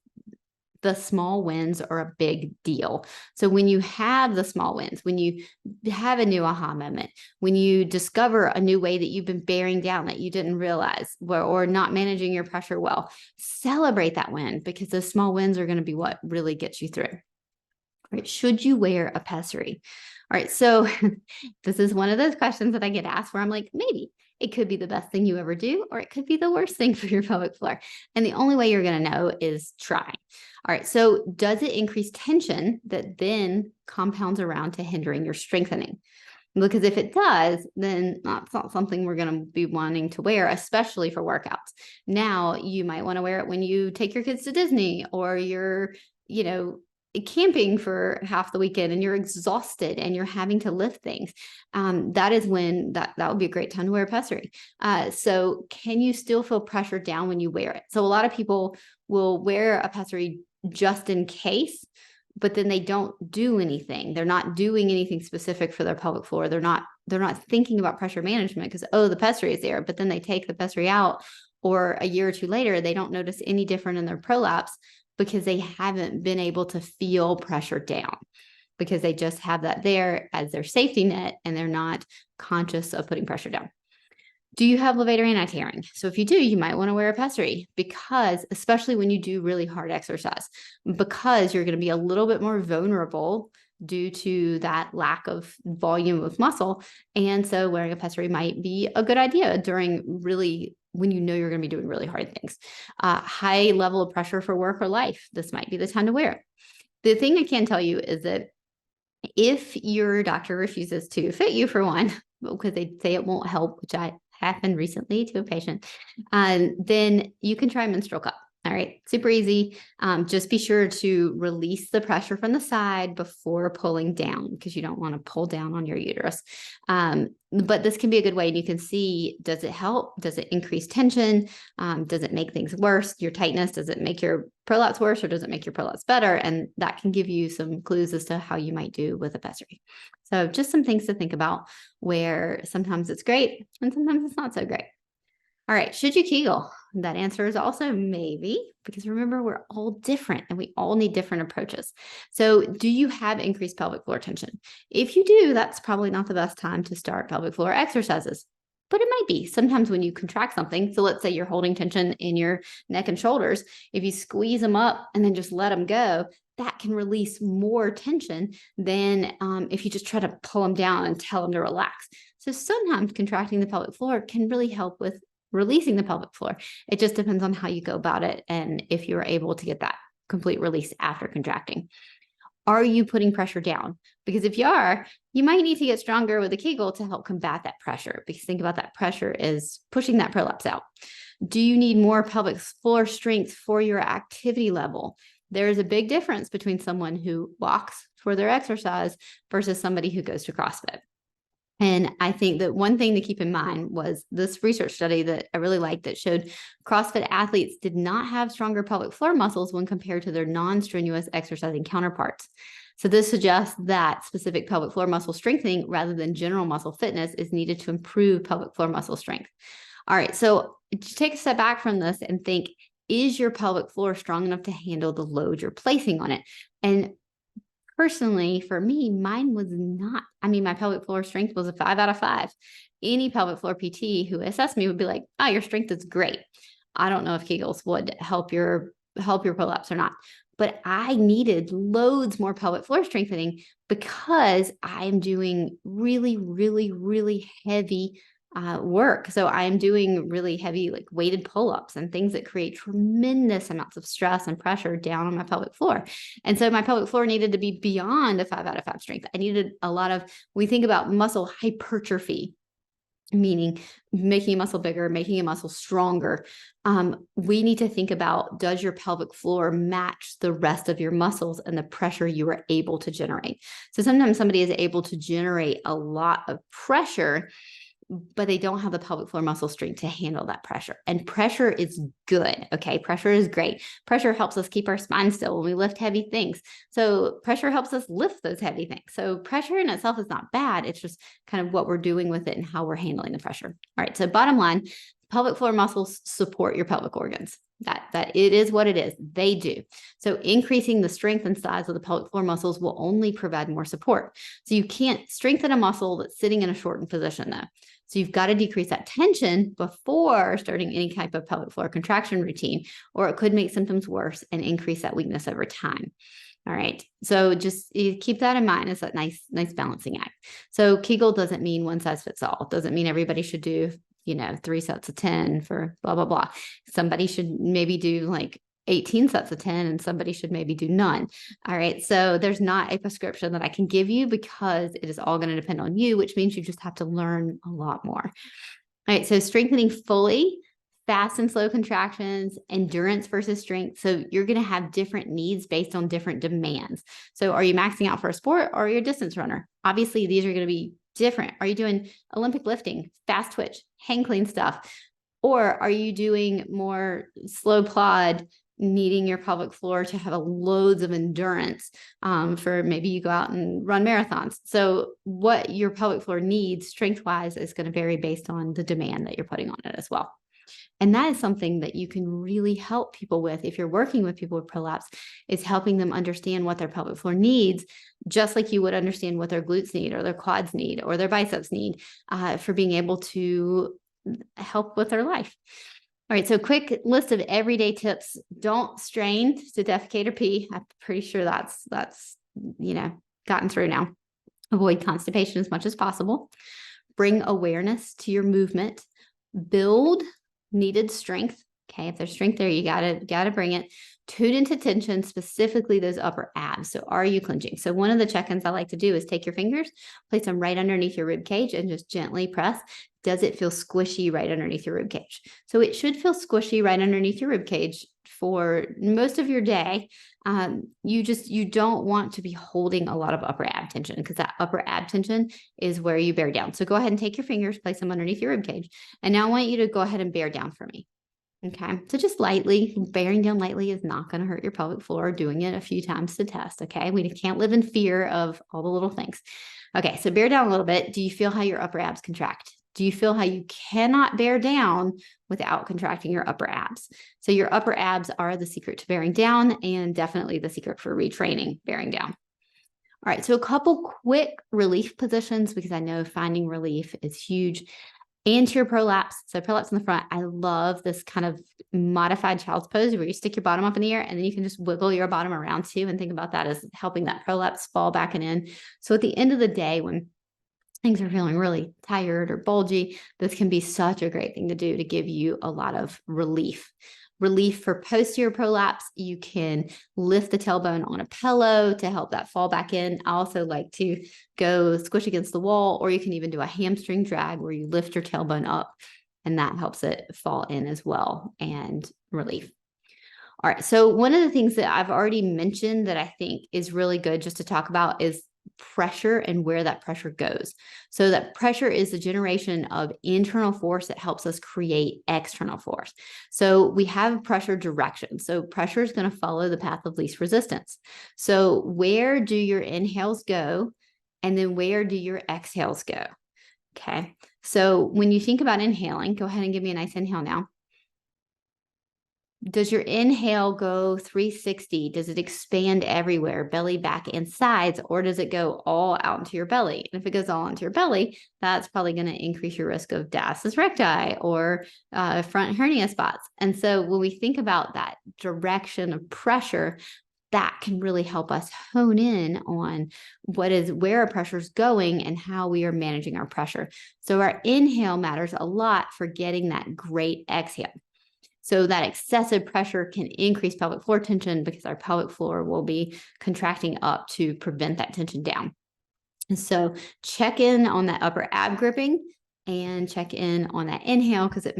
the small wins are a big deal. So when you have the small wins, when you have a new aha moment, when you discover a new way that you've been bearing down that you didn't realize, or not managing your pressure well, celebrate that win, because those small wins are going to be what really gets you through. Right? Should you wear a pessary? All right. So this is one of those questions that I get asked where I'm like, maybe. It could be the best thing you ever do, or it could be the worst thing for your pelvic floor. And the only way you're going to know is try. All right. So does it increase tension that then compounds around to hindering your strengthening? Because if it does, then that's not something we're going to be wanting to wear, especially for workouts. Now, you might want to wear it when you take your kids to Disney, or you're, camping for half the weekend and you're exhausted and you're having to lift things. That is when that would be a great time to wear a pessary. So can you still feel pressure down when you wear it? So a lot of people will wear a pessary just in case, but then they don't do anything. They're not doing anything specific for their pelvic floor. They're not thinking about pressure management because, the pessary is there, but then they take the pessary out, or a year or two later, they don't notice any different in their prolapse because they haven't been able to feel pressure down, because they just have that there as their safety net and they're not conscious of putting pressure down. Do you have levator anti-tearing? So if you do, you might want to wear a pessary, because especially when you do really hard exercise, because you're going to be a little bit more vulnerable due to that lack of volume of muscle. And so wearing a pessary might be a good idea during really when you know you're going to be doing really hard things. High level of pressure for work or life, this might be the time to wear it. The thing I can tell you is that if your doctor refuses to fit you for one, because they say it won't help, which I happened recently to a patient, then you can try menstrual cup. All right, super easy. Just be sure to release the pressure from the side before pulling down, because you don't want to pull down on your uterus. But this can be a good way, and you can see, does it help? Does it increase tension? Does it make things worse? Your tightness, does it make your prolapse worse, or does it make your prolapse better? And that can give you some clues as to how you might do with a pessary. So just some things to think about, where sometimes it's great and sometimes it's not so great. All right, should you Kegel? That answer is also maybe, because remember, we're all different and we all need different approaches. So do you have increased pelvic floor tension? If you do, that's probably not the best time to start pelvic floor exercises, but it might be. Sometimes when you contract something, so let's say you're holding tension in your neck and shoulders, if you squeeze them up and then just let them go, that can release more tension than if you just try to pull them down and tell them to relax. So sometimes contracting the pelvic floor can really help with releasing the pelvic floor. It just depends on how you go about it and if you're able to get that complete release after contracting. Are you putting pressure down? Because if you are, you might need to get stronger with a Kegel to help combat that pressure, because think about that pressure is pushing that prolapse out. Do you need more pelvic floor strength for your activity level? There is a big difference between someone who walks for their exercise versus somebody who goes to CrossFit. And I think that one thing to keep in mind was this research study that I really liked that showed CrossFit athletes did not have stronger pelvic floor muscles when compared to their non-strenuous exercising counterparts. So this suggests that specific pelvic floor muscle strengthening rather than general muscle fitness is needed to improve pelvic floor muscle strength. All right, so take a step back from this and think, is your pelvic floor strong enough to handle the load you're placing on it? And personally, for me, mine was not. I mean, my pelvic floor strength was a 5 out of 5. Any pelvic floor PT who assessed me would be like, oh, your strength is great. I don't know if Kegels would help your prolapse or not, but I needed loads more pelvic floor strengthening because I'm doing really, really, really heavy work. So I am doing really heavy, like weighted pull-ups and things that create tremendous amounts of stress and pressure down on my pelvic floor. And so my pelvic floor needed to be beyond a 5 out of 5 strength. I needed a lot of, we think about muscle hypertrophy, meaning making a muscle bigger, making a muscle stronger. We need to think about, does your pelvic floor match the rest of your muscles and the pressure you are able to generate? So sometimes somebody is able to generate a lot of pressure, but they don't have the pelvic floor muscle strength to handle that pressure. And pressure is good. Okay. Pressure is great. Pressure helps us keep our spine still when we lift heavy things. So pressure helps us lift those heavy things. So pressure in itself is not bad. It's just kind of what we're doing with it and how we're handling the pressure. All right. So bottom line, pelvic floor muscles support your pelvic organs. That it is what it is. They do. So increasing the strength and size of the pelvic floor muscles will only provide more support. So you can't strengthen a muscle that's sitting in a shortened position though. So you've got to decrease that tension before starting any type of pelvic floor contraction routine, or it could make symptoms worse and increase that weakness over time. All right. So just keep that in mind. It's a nice balancing act. So Kegel doesn't mean one size fits all. It doesn't mean everybody should do 3 sets of 10 for blah, blah, blah. Somebody should maybe do like 18 sets of 10 and somebody should maybe do none. All right. So there's not a prescription that I can give you because it is all going to depend on you, which means you just have to learn a lot more. All right. So strengthening fully, fast and slow contractions, endurance versus strength. So you're going to have different needs based on different demands. So are you maxing out for a sport or are you a distance runner? Obviously, these are going to be different. Are you doing Olympic lifting, fast twitch, hang clean stuff? Or are you doing more slow plod, needing your pelvic floor to have loads of endurance for maybe you go out and run marathons? So what your pelvic floor needs strength-wise is going to vary based on the demand that you're putting on it as well. And that is something that you can really help people with if you're working with people with prolapse, is helping them understand what their pelvic floor needs, just like you would understand what their glutes need or their quads need or their biceps need for being able to help with their life. All right, so quick list of everyday tips. Don't strain to defecate or pee. I'm pretty sure that's gotten through now. Avoid constipation as much as possible. Bring awareness to your movement. Build needed strength. Okay, if there's strength there, you gotta bring it. Tune into tension, specifically those upper abs. So are you clenching? So one of the check-ins I like to do is take your fingers, place them right underneath your rib cage and just gently press. Does it feel squishy right underneath your rib cage? So it should feel squishy right underneath your rib cage for most of your day. You don't want to be holding a lot of upper ab tension, because that upper ab tension is where you bear down. So go ahead and take your fingers, place them underneath your rib cage. And now I want you to go ahead and bear down for me. Okay, so just lightly, bearing down lightly is not going to hurt your pelvic floor. Doing it a few times to test. Okay, we can't live in fear of all the little things. Okay, so bear down a little bit. Do you feel how your upper abs contract? Do you feel how you cannot bear down without contracting your upper abs? So your upper abs are the secret to bearing down, and definitely the secret for retraining bearing down. All right, so a couple quick relief positions, because I know finding relief is huge. Anterior prolapse. So prolapse in the front. I love this kind of modified child's pose where you stick your bottom up in the air and then you can just wiggle your bottom around too, and think about that as helping that prolapse fall back and in. So at the end of the day, when things are feeling really tired or bulgy, this can be such a great thing to do to give you a lot of relief. Relief for posterior prolapse, you can lift the tailbone on a pillow to help that fall back in. I also like to go squish against the wall, or you can even do a hamstring drag where you lift your tailbone up and that helps it fall in as well, and relief. All right, so one of the things that I've already mentioned that I think is really good just to talk about is pressure and where that pressure goes. So that pressure is the generation of internal force that helps us create external force. So we have pressure direction. So pressure is going to follow the path of least resistance. So where do your inhales go? And then where do your exhales go? Okay. So when you think about inhaling, go ahead and give me a nice inhale now. Does your inhale go 360? Does it expand everywhere, belly, back, and sides, or does it go all out into your belly? And if it goes all into your belly, that's probably going to increase your risk of diastasis recti or front hernia spots. And so when we think about that direction of pressure, that can really help us hone in on where our pressure is going and how we are managing our pressure. So our inhale matters a lot for getting that great exhale. So that excessive pressure can increase pelvic floor tension because our pelvic floor will be contracting up to prevent that tension down. And so check in on that upper ab gripping and check in on that inhale, because it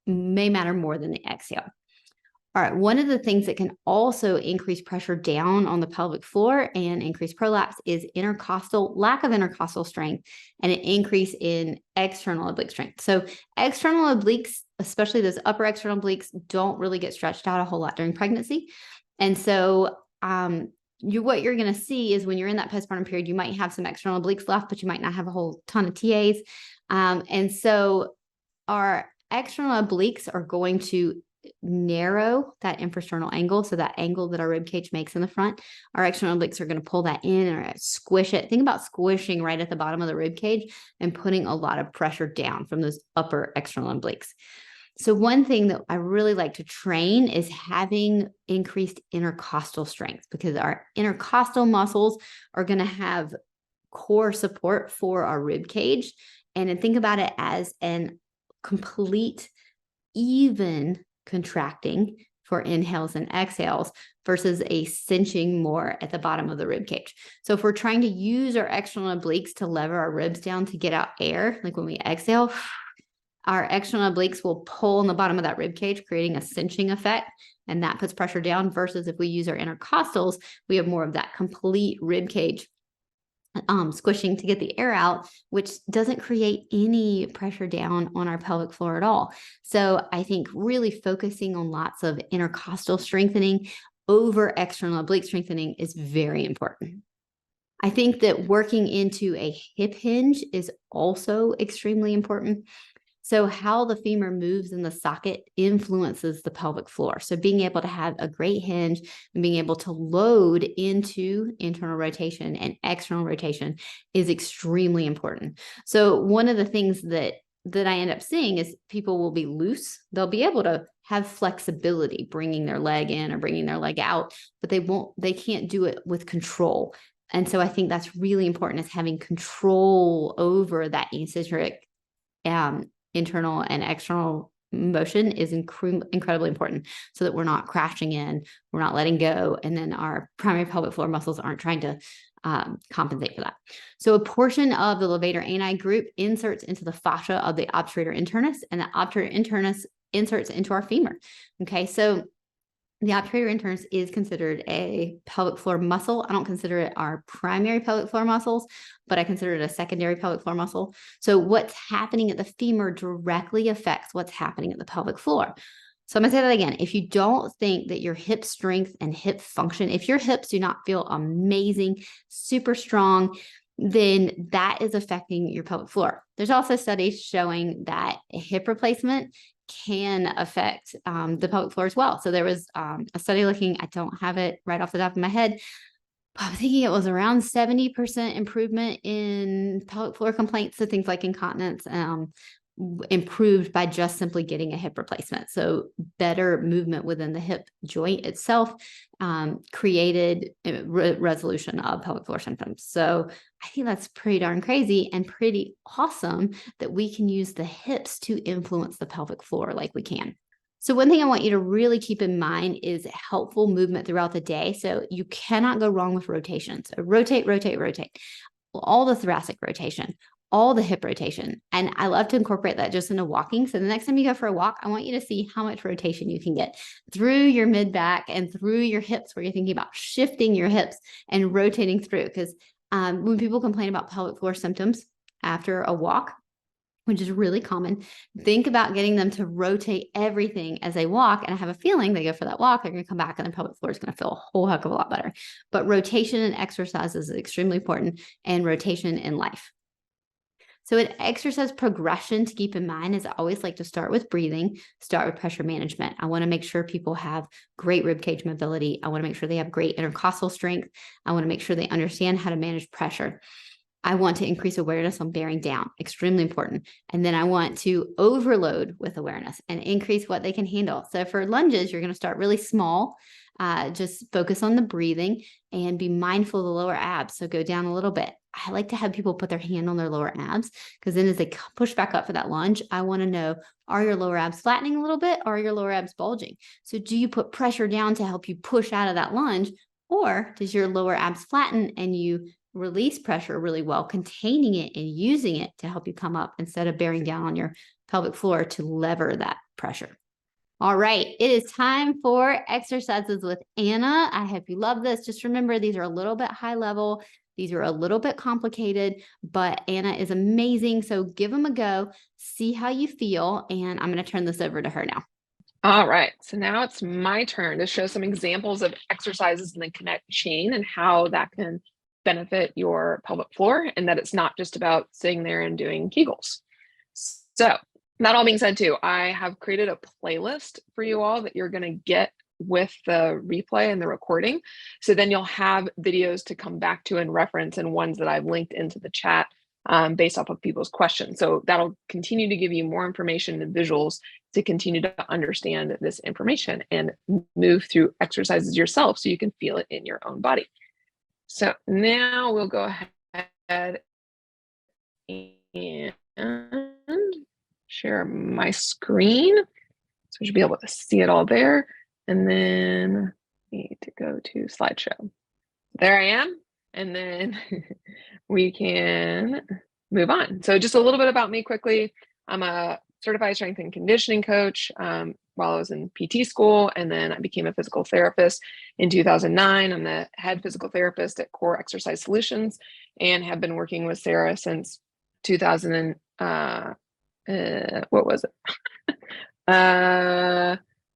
may matter more than the exhale. All right, one of the things that can also increase pressure down on the pelvic floor and increase prolapse is lack of intercostal strength, and an increase in external oblique strength. So external obliques, especially those upper external obliques, don't really get stretched out a whole lot during pregnancy. And so what you're going to see is when you're in that postpartum period, you might have some external obliques left, but you might not have a whole ton of TAs. And so our external obliques are going to narrow that infrasternal angle. So that angle that our rib cage makes in the front, our external obliques are going to pull that in or squish it. Think about squishing right at the bottom of the rib cage and putting a lot of pressure down from those upper external obliques. So one thing that I really like to train is having increased intercostal strength, because our intercostal muscles are going to have core support for our rib cage. And then think about it as an complete, even contracting for inhales and exhales versus a cinching more at the bottom of the rib cage. So if we're trying to use our external obliques to lever our ribs down to get out air, like when we exhale, our external obliques will pull on the bottom of that rib cage, creating a cinching effect, and that puts pressure down, versus if we use our intercostals, we have more of that complete rib cage squishing to get the air out, which doesn't create any pressure down on our pelvic floor at all. So I think really focusing on lots of intercostal strengthening over external oblique strengthening is very important. I think that working into a hip hinge is also extremely important. So how the femur moves in the socket influences the pelvic floor. So being able to have a great hinge and being able to load into internal rotation and external rotation is extremely important. So one of the things that I end up seeing is people will be loose. They'll be able to have flexibility, bringing their leg in or bringing their leg out, but they can't do it with control. And so I think that's really important, is having control over that eccentric internal and external motion is incredibly important, so that we're not crashing in, we're not letting go, and then our primary pelvic floor muscles aren't trying to compensate for that. So a portion of the levator ani group inserts into the fascia of the obturator internus, and the obturator internus inserts into our femur. Okay, so the obturator internus is considered a pelvic floor muscle. I don't consider it our primary pelvic floor muscles, but I consider it a secondary pelvic floor muscle. So what's happening at the femur directly affects what's happening at the pelvic floor. So I'm going to say that again. If you don't think that your hip strength and hip function, if your hips do not feel amazing, super strong, then that is affecting your pelvic floor. There's also studies showing that a hip replacement can affect the pelvic floor as well. So there was a study looking, I don't have it right off the top of my head, but I'm thinking it was around 70% improvement in pelvic floor complaints, so things like incontinence, improved by just simply getting a hip replacement. So better movement within the hip joint itself created a resolution of pelvic floor symptoms. So I think that's pretty darn crazy and pretty awesome that we can use the hips to influence the pelvic floor like we can. So one thing I want you to really keep in mind is helpful movement throughout the day. So you cannot go wrong with rotation. So rotate, rotate, rotate. All the thoracic rotation, all the hip rotation. And I love to incorporate that just into walking. So the next time you go for a walk, I want you to see how much rotation you can get through your mid back and through your hips, where you're thinking about shifting your hips and rotating through. Because when people complain about pelvic floor symptoms after a walk, which is really common, think about getting them to rotate everything as they walk. And I have a feeling they go for that walk, they're going to come back and the pelvic floor is going to feel a whole heck of a lot better. But rotation in exercise is extremely important, and rotation in life. So an exercise progression to keep in mind is I always like to start with breathing, start with pressure management. I want to make sure people have great rib cage mobility. I want to make sure they have great intercostal strength. I want to make sure they understand how to manage pressure. I want to increase awareness on bearing down, extremely important. And then I want to overload with awareness and increase what they can handle. So for lunges, you're going to start really small, just focus on the breathing and be mindful of the lower abs. So go down a little bit. I like to have people put their hand on their lower abs, because then as they push back up for that lunge, I want to know, are your lower abs flattening a little bit, or are your lower abs bulging? So do you put pressure down to help you push out of that lunge, or does your lower abs flatten and you release pressure really well, containing it and using it to help you come up instead of bearing down on your pelvic floor to lever that pressure? All right, it is time for exercises with Anna. I hope you love this. Just remember, these are a little bit high level. These are a little bit complicated, but Anna is amazing. So give them a go, see how you feel. And I'm going to turn this over to her now. All right, so now it's my turn to show some examples of exercises in the Connect chain and how that can benefit your pelvic floor, and that it's not just about sitting there and doing Kegels. So that all being said too, I have created a playlist for you all that you're going to get with the replay and the recording. So then you'll have videos to come back to and reference, and ones that I've linked into the chat based off of people's questions. So that'll continue to give you more information and visuals to continue to understand this information and move through exercises yourself so you can feel it in your own body. So now we'll go ahead and share my screen. So you should be able to see it all there. And then need to go to slideshow. There I am. And then we can move on. So just a little bit about me quickly. I'm a certified strength and conditioning coach while I was in PT school, and then I became a physical therapist in 2009. I'm the head physical therapist at Core Exercise Solutions, and have been working with Sarah since 2000 what was it?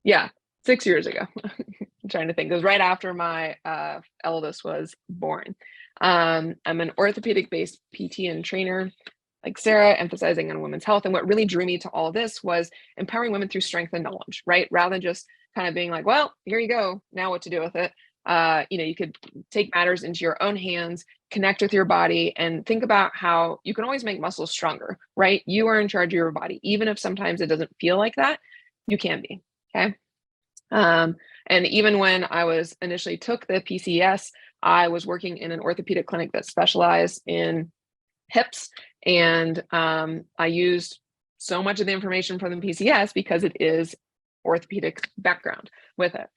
Yeah, 6 years ago. I'm trying to think. It was right after my eldest was born. I'm an orthopedic-based PT and trainer, like Sarah, emphasizing on women's health. And what really drew me to all this was empowering women through strength and knowledge, right? Rather than just kind of being like, well, here you go, now what to do with it. You could take matters into your own hands, connect with your body, and think about how you can always make muscles stronger, right? You are in charge of your body. Even if sometimes it doesn't feel like that, you can be, okay? And even when I was initially took the PCS, I was working in an orthopedic clinic that specialized in hips. And I used so much of the information from the PCS because it is orthopedic background with it.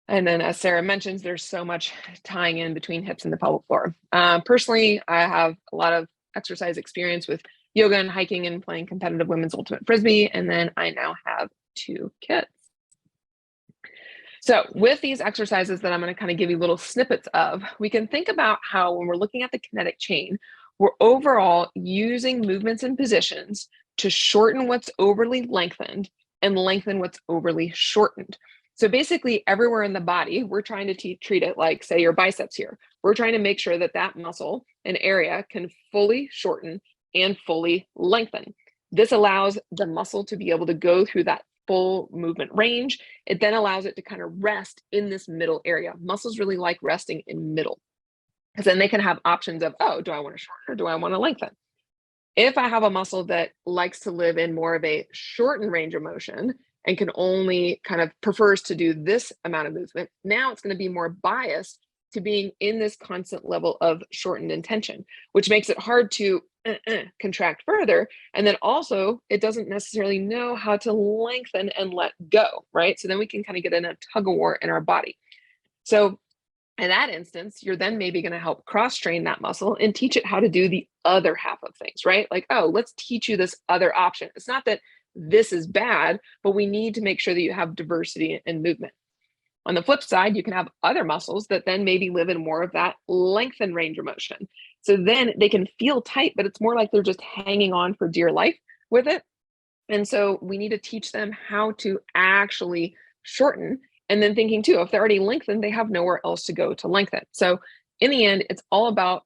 And then as Sarah mentions, there's so much tying in between hips and the pelvic floor. Personally, I have a lot of exercise experience with yoga and hiking and playing competitive women's ultimate frisbee. And then I now have 2 kids. So with these exercises that I'm going to kind of give you little snippets of, we can think about how when we're looking at the kinetic chain, we're overall using movements and positions to shorten what's overly lengthened and lengthen what's overly shortened. So basically everywhere in the body, we're trying to treat it like, say, your biceps here. We're trying to make sure that that muscle and area can fully shorten and fully lengthen. This allows the muscle to be able to go through that full movement range. It then allows it to kind of rest in this middle area. Muscles really like resting in middle, because then they can have options of, oh, do I want to shorten or do I want to lengthen? If I have a muscle that likes to live in more of a shortened range of motion and can only kind of prefers to do this amount of movement, now it's going to be more biased to being in this constant level of shortened intention, which makes it hard to contract further. And then also it doesn't necessarily know how to lengthen and let go, right? So then we can kind of get in a tug of war in our body. So in that instance, you're then maybe going to help cross train that muscle and teach it how to do the other half of things, right? Like, oh, let's teach you this other option. It's not that this is bad, but we need to make sure that you have diversity in movement. On the flip side, you can have other muscles that then maybe live in more of that lengthened range of motion. So then they can feel tight, but it's more like they're just hanging on for dear life with it. And so we need to teach them how to actually shorten. And then thinking too, if they're already lengthened, they have nowhere else to go to lengthen. So in the end, it's all about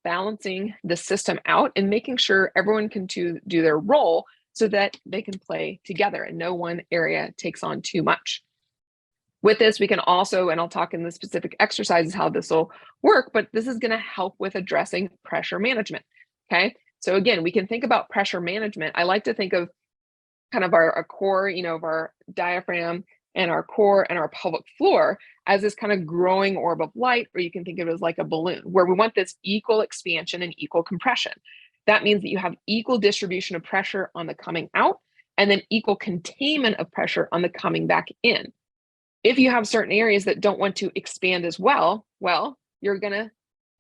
balancing the system out and making sure everyone can do their role so that they can play together and no one area takes on too much. With this, we can also, and I'll talk in the specific exercises how this will work, but this is going to help with addressing pressure management. Okay. So again, we can think about pressure management. I like to think of kind of our core, of our diaphragm and our core and our pelvic floor as this kind of growing orb of light, or you can think of it as like a balloon, where we want this equal expansion and equal compression. That means that you have equal distribution of pressure on the coming out and then equal containment of pressure on the coming back in. If you have certain areas that don't want to expand as well, you're going to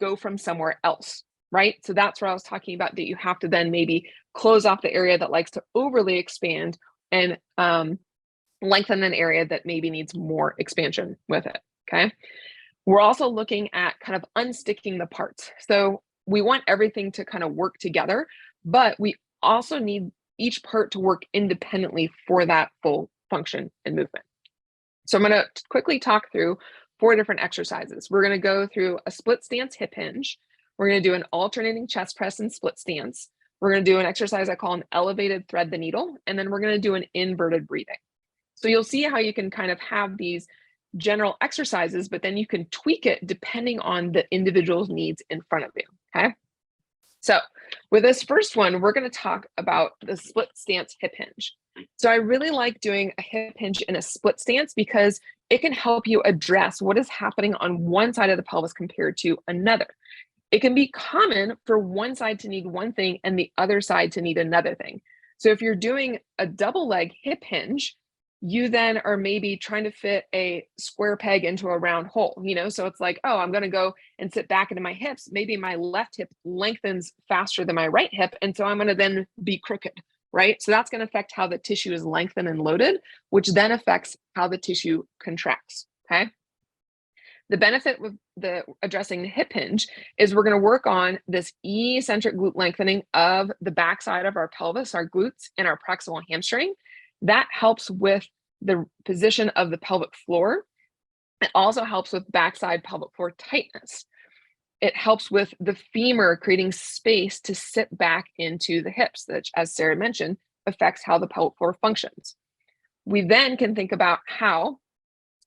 go from somewhere else, right? So that's where I was talking about that you have to then maybe close off the area that likes to overly expand and lengthen an area that maybe needs more expansion with it, okay? We're also looking at kind of unsticking the parts. So we want everything to kind of work together, but we also need each part to work independently for that full function and movement. So I'm going to quickly talk through 4 different exercises. We're going to go through a split stance hip hinge. We're going to do an alternating chest press and split stance. We're going to do an exercise I call an elevated thread the needle, and then we're going to do an inverted breathing. So you'll see how you can kind of have these general exercises, but then you can tweak it depending on the individual's needs in front of you, okay? So with this first one, we're going to talk about the split stance hip hinge. So I really like doing a hip hinge in a split stance because it can help you address what is happening on one side of the pelvis compared to another. It can be common for one side to need one thing and the other side to need another thing. So if you're doing a double leg hip hinge, you then are maybe trying to fit a square peg into a round hole, So it's like, oh, I'm going to go and sit back into my hips. Maybe my left hip lengthens faster than my right hip. And so I'm going to then be crooked, right? So that's going to affect how the tissue is lengthened and loaded, which then affects how the tissue contracts, okay? The benefit with addressing the hip hinge is we're going to work on this eccentric glute lengthening of the backside of our pelvis, our glutes, and our proximal hamstring. That helps with the position of the pelvic floor. It also helps with backside pelvic floor tightness. It helps with the femur creating space to sit back into the hips, which, as Sarah mentioned, affects how the pelvic floor functions. We then can think about how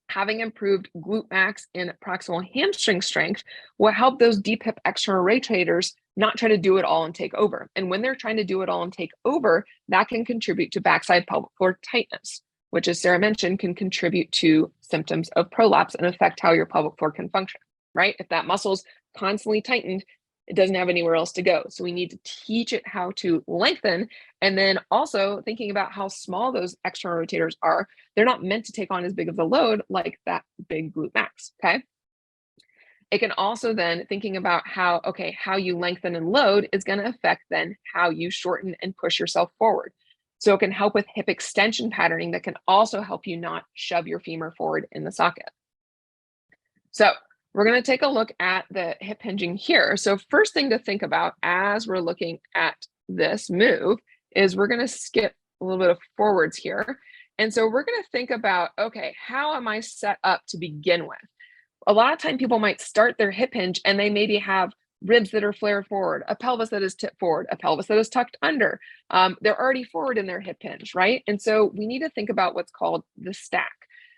having improved glute max and proximal hamstring strength will help those deep hip external rotators not try to do it all and take over. And when they're trying to do it all and take over, that can contribute to backside pelvic floor tightness, which, as Sarah mentioned, can contribute to symptoms of prolapse and affect how your pelvic floor can function, right? If that muscle's constantly tightened, It doesn't have anywhere else to go. So we need to teach it how to lengthen. And then also thinking about how small those external rotators are. They're not meant to take on as big of a load like that big glute max, okay? It can also then thinking about how, okay, how you lengthen and load is going to affect then how you shorten and push yourself forward. So it can help with hip extension patterning that can also help you not shove your femur forward in the socket. So we're going to take a look at the hip hinging here. So first thing to think about as we're looking at this move is we're going to skip a little bit of forwards here. And so we're going to think about, okay, how am I set up to begin with? A lot of time people might start their hip hinge and they maybe have ribs that are flared forward, a pelvis that is tipped forward, a pelvis that is tucked under. They're already forward in their hip hinge, right? And so we need to think about what's called the stack.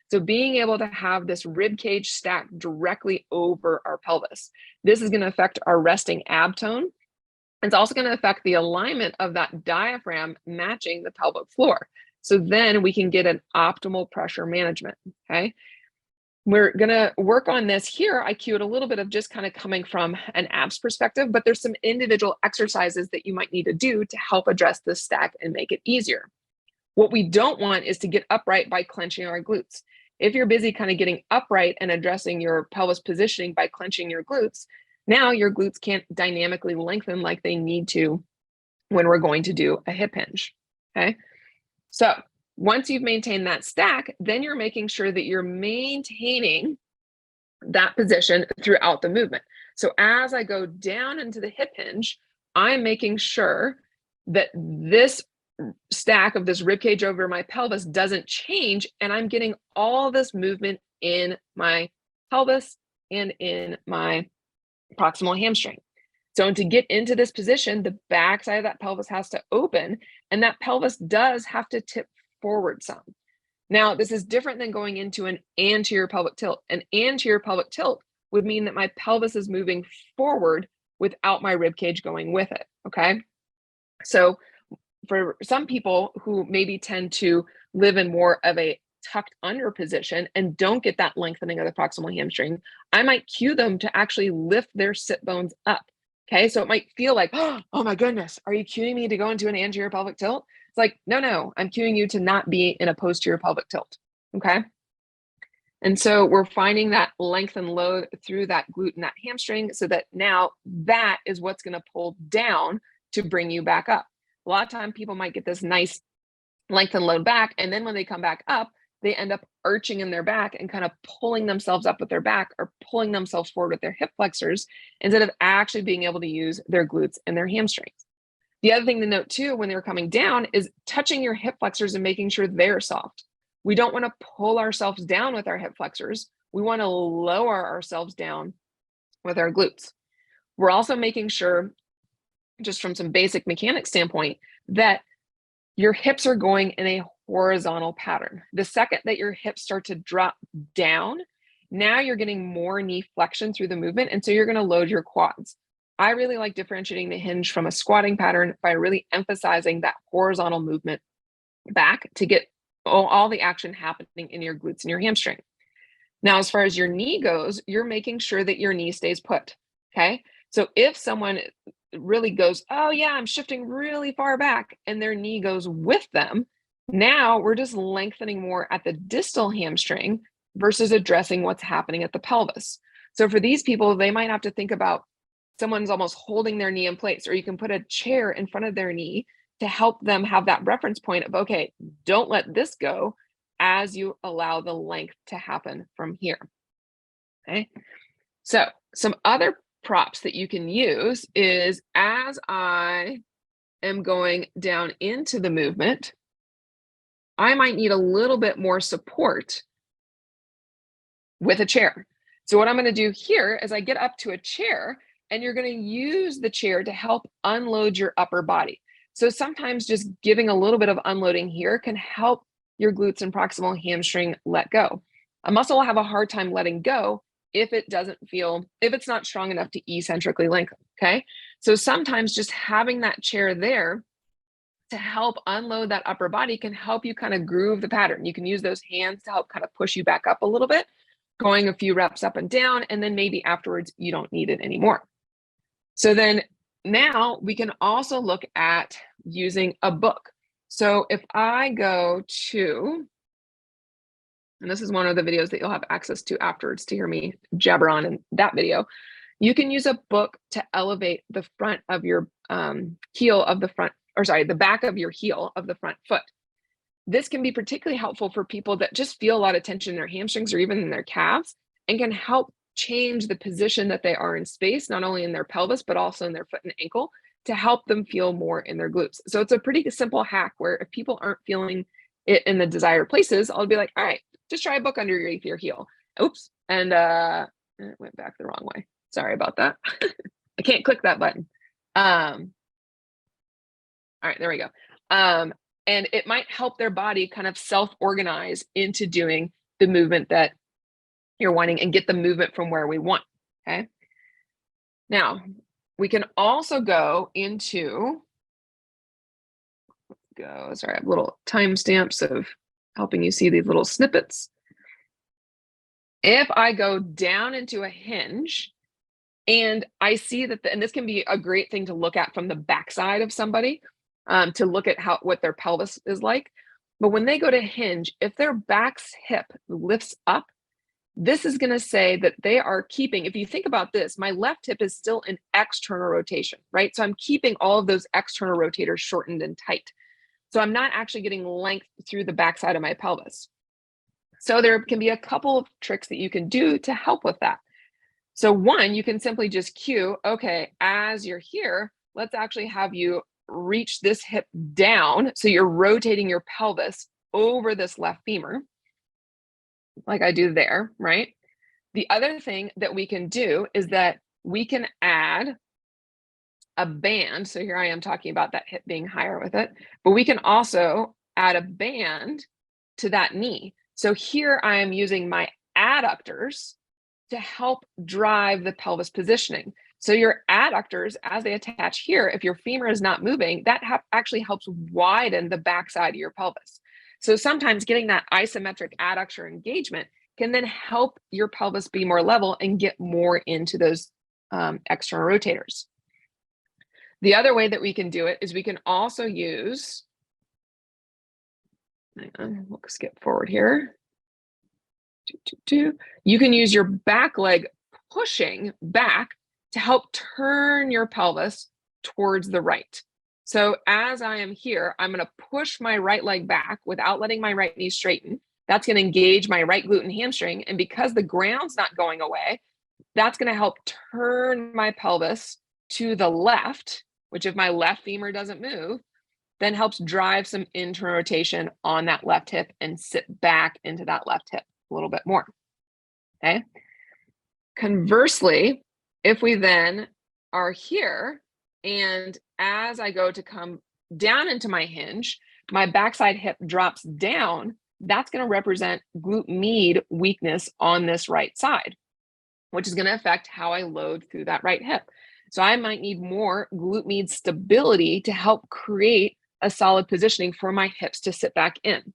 So being able to have this rib cage stack directly over our pelvis. This is going to affect our resting ab tone. It's also going to affect the alignment of that diaphragm matching the pelvic floor. So then we can get an optimal pressure management, okay? We're going to work on this here. I cued a little bit of just kind of coming from an abs perspective, but there's some individual exercises that you might need to do to help address this stack and make it easier. What we don't want is to get upright by clenching our glutes. If you're busy kind of getting upright and addressing your pelvis positioning by clenching your glutes, now your glutes can't dynamically lengthen like they need to when we're going to do a hip hinge, okay? So once you've maintained that stack, then you're making sure that you're maintaining that position throughout the movement. So as I go down into the hip hinge, I'm making sure that this stack of this rib cage over my pelvis doesn't change, and I'm getting all this movement in my pelvis and in my proximal hamstring. So to get into this position, the backside of that pelvis has to open, and that pelvis does have to tip forward some. Now, this is different than going into an anterior pelvic tilt. An anterior pelvic tilt would mean that my pelvis is moving forward without my rib cage going with it, okay? So for some people who maybe tend to live in more of a tucked under position and don't get that lengthening of the proximal hamstring, I might cue them to actually lift their sit bones up. Okay, so it might feel like, oh my goodness, are you cueing me to go into an anterior pelvic tilt? It's like, no, I'm cueing you to not be in a posterior pelvic tilt. Okay. And so we're finding that length and load through that glute and that hamstring so that now that is what's going to pull down to bring you back up. A lot of time people might get this nice length and load back, and then when they come back up, they end up arching in their back and kind of pulling themselves up with their back or pulling themselves forward with their hip flexors instead of actually being able to use their glutes and their hamstrings. The other thing to note too, when they're coming down, is touching your hip flexors and making sure they're soft. We don't want to pull ourselves down with our hip flexors. We want to lower ourselves down with our glutes. We're also making sure, just from some basic mechanics standpoint, that your hips are going in a horizontal pattern. The second that your hips start to drop down, now you're getting more knee flexion through the movement, and so you're going to load your quads. I really like differentiating the hinge from a squatting pattern by really emphasizing that horizontal movement back to get all the action happening in your glutes and your hamstring. Now, as far as your knee goes, you're making sure that your knee stays put, okay? So if someone really goes, oh yeah, I'm shifting really far back, and their knee goes with them, now we're just lengthening more at the distal hamstring versus addressing what's happening at the pelvis. So for these people, they might have to think about someone's almost holding their knee in place, or you can put a chair in front of their knee to help them have that reference point of, okay, don't let this go as you allow the length to happen from here. Okay. So some other props that you can use is as I am going down into the movement, I might need a little bit more support with a chair. So what I'm going to do here is I get up to a chair, and you're going to use the chair to help unload your upper body. So sometimes just giving a little bit of unloading here can help your glutes and proximal hamstring let go. A muscle will have a hard time letting go if it's not strong enough to eccentrically lengthen, okay? So sometimes just having that chair there to help unload that upper body can help you kind of groove the pattern. You can use those hands to help kind of push you back up a little bit, going a few reps up and down, and then maybe afterwards you don't need it anymore. So then now we can also look at using a book. So if I go to, and this is one of the videos that you'll have access to afterwards to hear me jabber on in that video, you can use a book to elevate the front of your heel of the front, or sorry, the back of your heel of the front foot. This can be particularly helpful for people that just feel a lot of tension in their hamstrings or even in their calves, and can help change the position that they are in space, not only in their pelvis, but also in their foot and ankle, to help them feel more in their glutes. So it's a pretty simple hack where if people aren't feeling it in the desired places, I'll be like, all right, just try a book underneath your heel. Oops. And it went back the wrong way. Sorry about that. I can't click that button. All right, there we go. And it might help their body kind of self-organize into doing the movement that you're wanting and get the movement from where we want, okay? Now, we can also go into, sorry, I have little timestamps of helping you see these little snippets. If I go down into a hinge and I see that, and this can be a great thing to look at from the backside of somebody, to look at what their pelvis is like. But when they go to hinge, if their back's hip lifts up, this is going to say that they are keeping, if you think about this, my left hip is still in external rotation, right? So I'm keeping all of those external rotators shortened and tight. So I'm not actually getting length through the backside of my pelvis. So there can be a couple of tricks that you can do to help with that. So one, you can simply just cue, okay, as you're here, let's actually have you reach this hip down. So you're rotating your pelvis over this left femur, like I do there, right? The other thing that we can do is that we can add a band. So here I am talking about that hip being higher with it, but we can also add a band to that knee. So here I am using my adductors to help drive the pelvis positioning. So your adductors, as they attach here, if your femur is not moving, that actually helps widen the backside of your pelvis. So sometimes getting that isometric adductor engagement can then help your pelvis be more level and get more into those external rotators. The other way that we can do it is we can also use, hang on, we'll skip forward here. You can use your back leg pushing back to help turn your pelvis towards the right. So as I am here, I'm going to push my right leg back without letting my right knee straighten. That's going to engage my right glute and hamstring. And because the ground's not going away, that's going to help turn my pelvis to the left, which if my left femur doesn't move, then helps drive some internal rotation on that left hip and sit back into that left hip a little bit more, okay? Conversely, if we then are here, and as I go to come down into my hinge, my backside hip drops down, that's going to represent glute med weakness on this right side, which is going to affect how I load through that right hip. So I might need more glute med stability to help create a solid positioning for my hips to sit back in.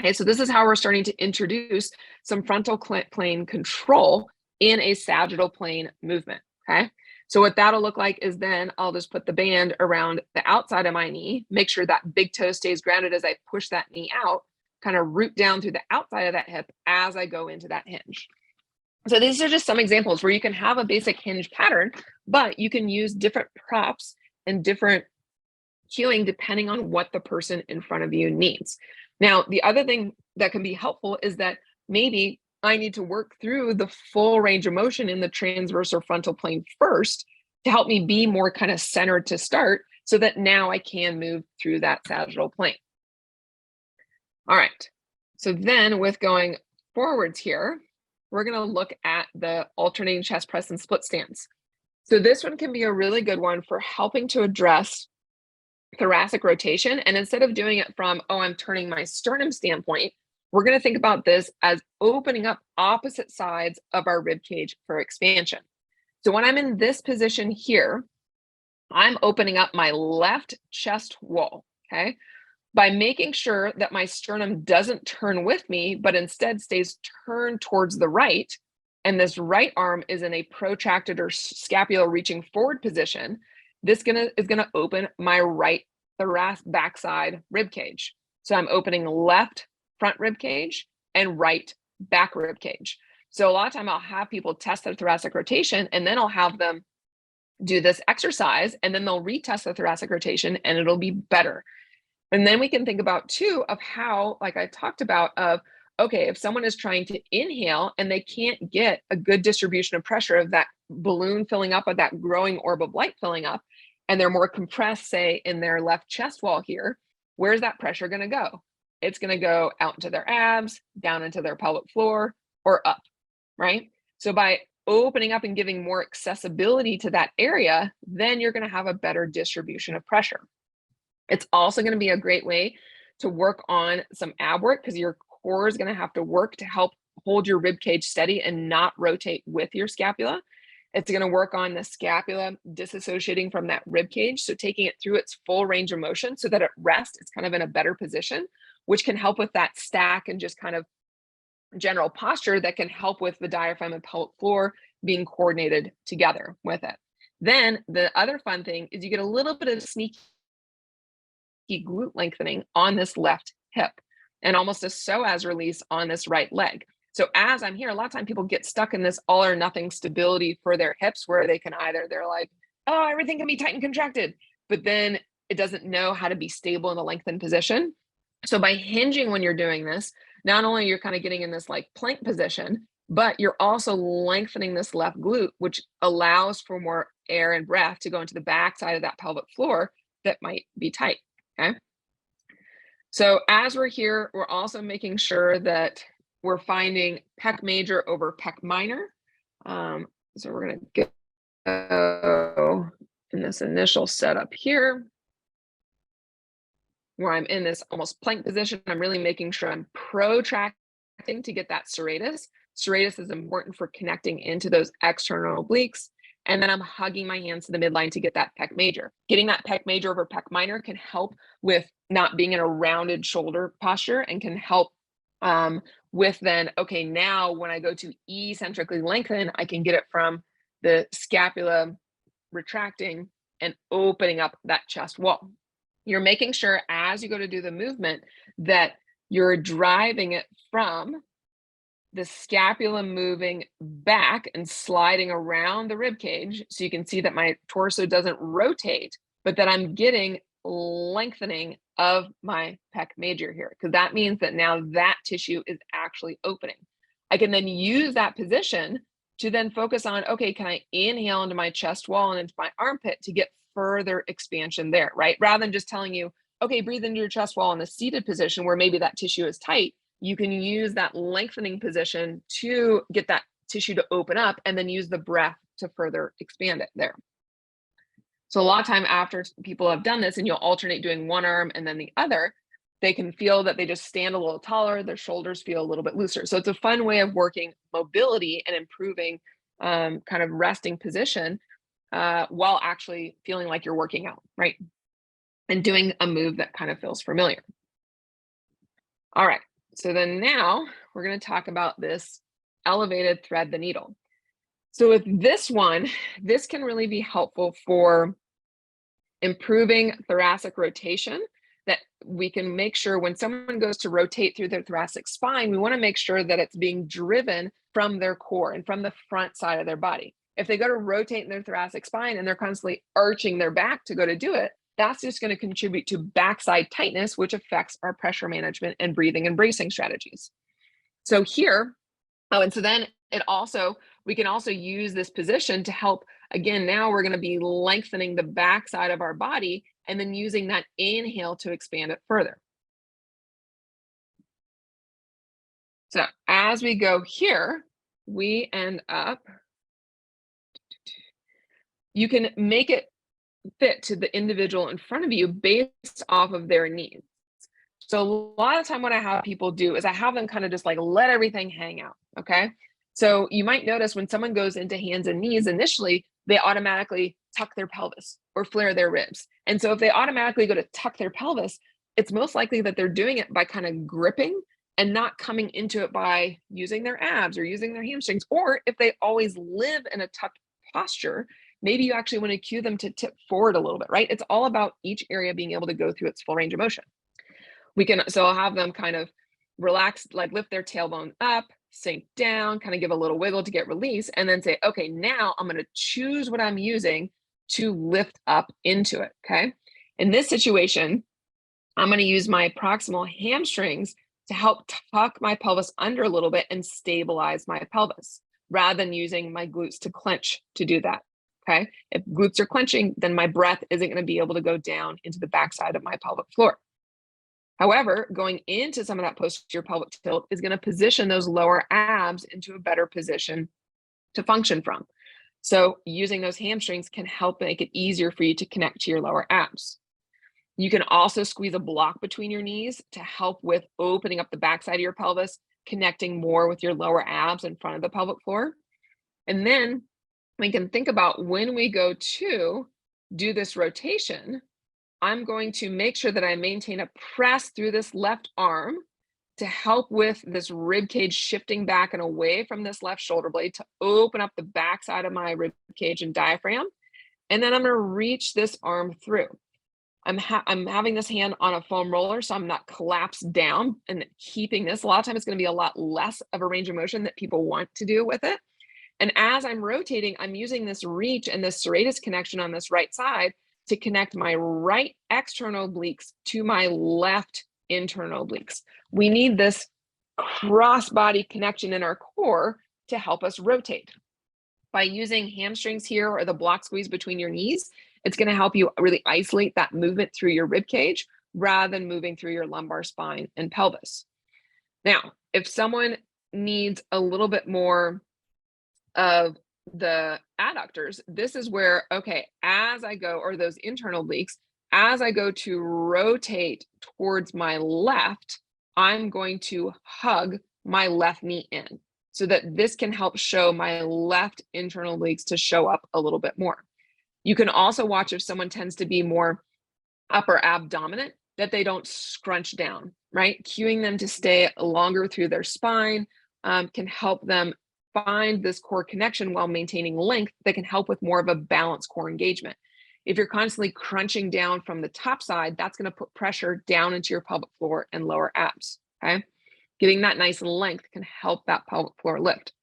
Okay, so this is how we're starting to introduce some frontal plane control in a sagittal plane movement, okay? So what that'll look like is then I'll just put the band around the outside of my knee, make sure that big toe stays grounded as I push that knee out, kind of root down through the outside of that hip as I go into that hinge. So these are just some examples where you can have a basic hinge pattern, but you can use different props and different cueing depending on what the person in front of you needs. Now, the other thing that can be helpful is that maybe I need to work through the full range of motion in the transverse or frontal plane first to help me be more kind of centered to start so that now I can move through that sagittal plane. All right, so then with going forwards here, we're going to look at the alternating chest press and split stance. So this one can be a really good one for helping to address thoracic rotation. And instead of doing it from, oh, I'm turning my sternum standpoint, we're going to think about this as opening up opposite sides of our rib cage for expansion. So when I'm in this position here, I'm opening up my left chest wall, okay? By making sure that my sternum doesn't turn with me, but instead stays turned towards the right, and this right arm is in a protracted or scapular reaching forward position, this is gonna open my right thoracic backside rib cage. So I'm opening left front rib cage and right back rib cage. So a lot of time I'll have people test their thoracic rotation, and then I'll have them do this exercise, and then they'll retest the thoracic rotation and it'll be better. And then we can think about too of how, like I talked about, of okay, if someone is trying to inhale and they can't get a good distribution of pressure of that balloon filling up, of that growing orb of light filling up, and they're more compressed, say in their left chest wall here, where's that pressure going to go? It's going to go out into their abs, down into their pelvic floor, or up, right? So by opening up and giving more accessibility to that area, then you're going to have a better distribution of pressure. It's also going to be a great way to work on some ab work, because your core is going to have to work to help hold your rib cage steady and not rotate with your scapula. It's going to work on the scapula disassociating from that rib cage, so taking it through its full range of motion so that at rest it's kind of in a better position, which can help with that stack and just kind of general posture that can help with the diaphragm and pelvic floor being coordinated together with it. Then the other fun thing is you get a little bit of sneaky glute lengthening on this left hip, and almost a psoas release on this right leg. So as I'm here, a lot of time people get stuck in this all or nothing stability for their hips, where they can they're like, oh, everything can be tight and contracted, but then it doesn't know how to be stable in a lengthened position. So by hinging when you're doing this, not only you're kind of getting in this like plank position, but you're also lengthening this left glute, which allows for more air and breath to go into the backside of that pelvic floor that might be tight. Okay. So as we're here, we're also making sure that we're finding pec major over pec minor. So we're going to go in this initial setup here, where I'm in this almost plank position. I'm really making sure I'm protracting to get that serratus. Serratus is important for connecting into those external obliques. And then I'm hugging my hands to the midline to get that pec major. Getting that pec major over pec minor can help with not being in a rounded shoulder posture, and can help with then, okay, now when I go to eccentrically lengthen, I can get it from the scapula retracting and opening up that chest wall. You're making sure as you go to do the movement that you're driving it from the scapula moving back and sliding around the rib cage, so you can see that my torso doesn't rotate, but that I'm getting lengthening of my pec major here, because that means that now that tissue is actually opening. I can then use that position to then focus on, okay, can I inhale into my chest wall and into my armpit to get further expansion there, right? Rather than just telling you, okay, breathe into your chest wall in the seated position where maybe that tissue is tight, you can use that lengthening position to get that tissue to open up, and then use the breath to further expand it there. So a lot of time after people have done this, and you'll alternate doing one arm and then the other, they can feel that they just stand a little taller, their shoulders feel a little bit looser. So it's a fun way of working mobility and improving kind of resting position while actually feeling like you're working out, right? And doing a move that kind of feels familiar. All right, so then now we're going to talk about this elevated thread the needle. So with this one, this can really be helpful for improving thoracic rotation, that we can make sure when someone goes to rotate through their thoracic spine, we want to make sure that it's being driven from their core and from the front side of their body. If they go to rotate in their thoracic spine and they're constantly arching their back to go to do it, that's just going to contribute to backside tightness, which affects our pressure management and breathing and bracing strategies. So here, and so then we can also use this position to help, again, now we're going to be lengthening the backside of our body and then using that inhale to expand it further. So as we go here, we end up, you can make it fit to the individual in front of you based off of their needs. So a lot of time what I have people do is I have them kind of just like let everything hang out, okay? So you might notice when someone goes into hands and knees, initially, they automatically tuck their pelvis or flare their ribs. And so if they automatically go to tuck their pelvis, it's most likely that they're doing it by kind of gripping and not coming into it by using their abs or using their hamstrings. Or if they always live in a tucked posture, maybe you actually want to cue them to tip forward a little bit, right? It's all about each area being able to go through its full range of motion. So I'll have them kind of relax, like lift their tailbone up, sink down, kind of give a little wiggle to get release, and then say, okay, now I'm going to choose what I'm using to lift up into it. Okay. In this situation, I'm going to use my proximal hamstrings to help tuck my pelvis under a little bit and stabilize my pelvis rather than using my glutes to clench to do that. Okay. If glutes are clenching, then my breath isn't going to be able to go down into the backside of my pelvic floor. However, going into some of that posterior pelvic tilt is going to position those lower abs into a better position to function from. So using those hamstrings can help make it easier for you to connect to your lower abs. You can also squeeze a block between your knees to help with opening up the backside of your pelvis, connecting more with your lower abs in front of the pelvic floor. And then we can think about when we go to do this rotation, I'm going to make sure that I maintain a press through this left arm to help with this rib cage shifting back and away from this left shoulder blade to open up the backside of my rib cage and diaphragm. And then I'm going to reach this arm through. I'm having this hand on a foam roller, so I'm not collapsed down and keeping this. A lot of times it's going to be a lot less of a range of motion that people want to do with it. And as I'm rotating, I'm using this reach and this serratus connection on this right side to connect my right external obliques to my left internal obliques. We need this cross-body connection in our core to help us rotate. By using hamstrings here or the block squeeze between your knees, it's going to help you really isolate that movement through your rib cage rather than moving through your lumbar spine and pelvis. Now, if someone needs a little bit more of the adductors, this is where, okay, as I go, or those internal obliques, as I go to rotate towards my left, I'm going to hug my left knee in so that this can help show my left internal obliques to show up a little bit more. You can also watch if someone tends to be more upper abdominant, that they don't scrunch down, right? Cueing them to stay longer through their spine can help them find this core connection while maintaining length that can help with more of a balanced core engagement. If you're constantly crunching down from the top side, that's going to put pressure down into your pelvic floor and lower abs, okay? Getting that nice length can help that pelvic floor lift.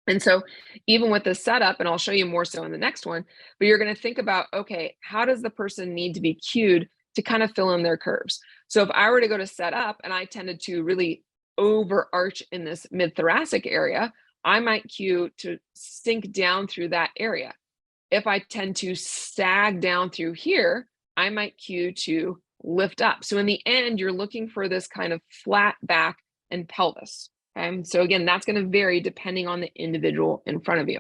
And so even with this setup, and I'll show you more so in the next one, but you're going to think about, okay, how does the person need to be cued to kind of fill in their curves? So if I were to go to set up and I tended to really overarch in this mid-thoracic area, I might cue to sink down through that area. If I tend to sag down through here, I might cue to lift up. So in the end, you're looking for this kind of flat back and pelvis. Okay? So again, that's going to vary depending on the individual in front of you.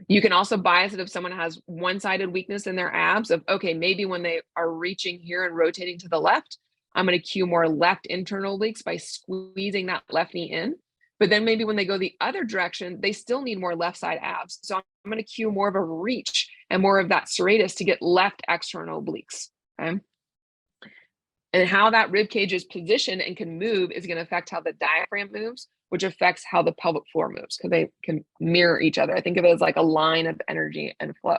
You can also bias it if someone has one-sided weakness in their abs of, okay, maybe when they are reaching here and rotating to the left, I'm going to cue more left internal obliques by squeezing that left knee in. But then maybe when they go the other direction, they still need more left side abs. So I'm going to cue more of a reach and more of that serratus to get left external obliques. Okay. And how that rib cage is positioned and can move is going to affect how the diaphragm moves, which affects how the pelvic floor moves because they can mirror each other. I think of it as like a line of energy and flow.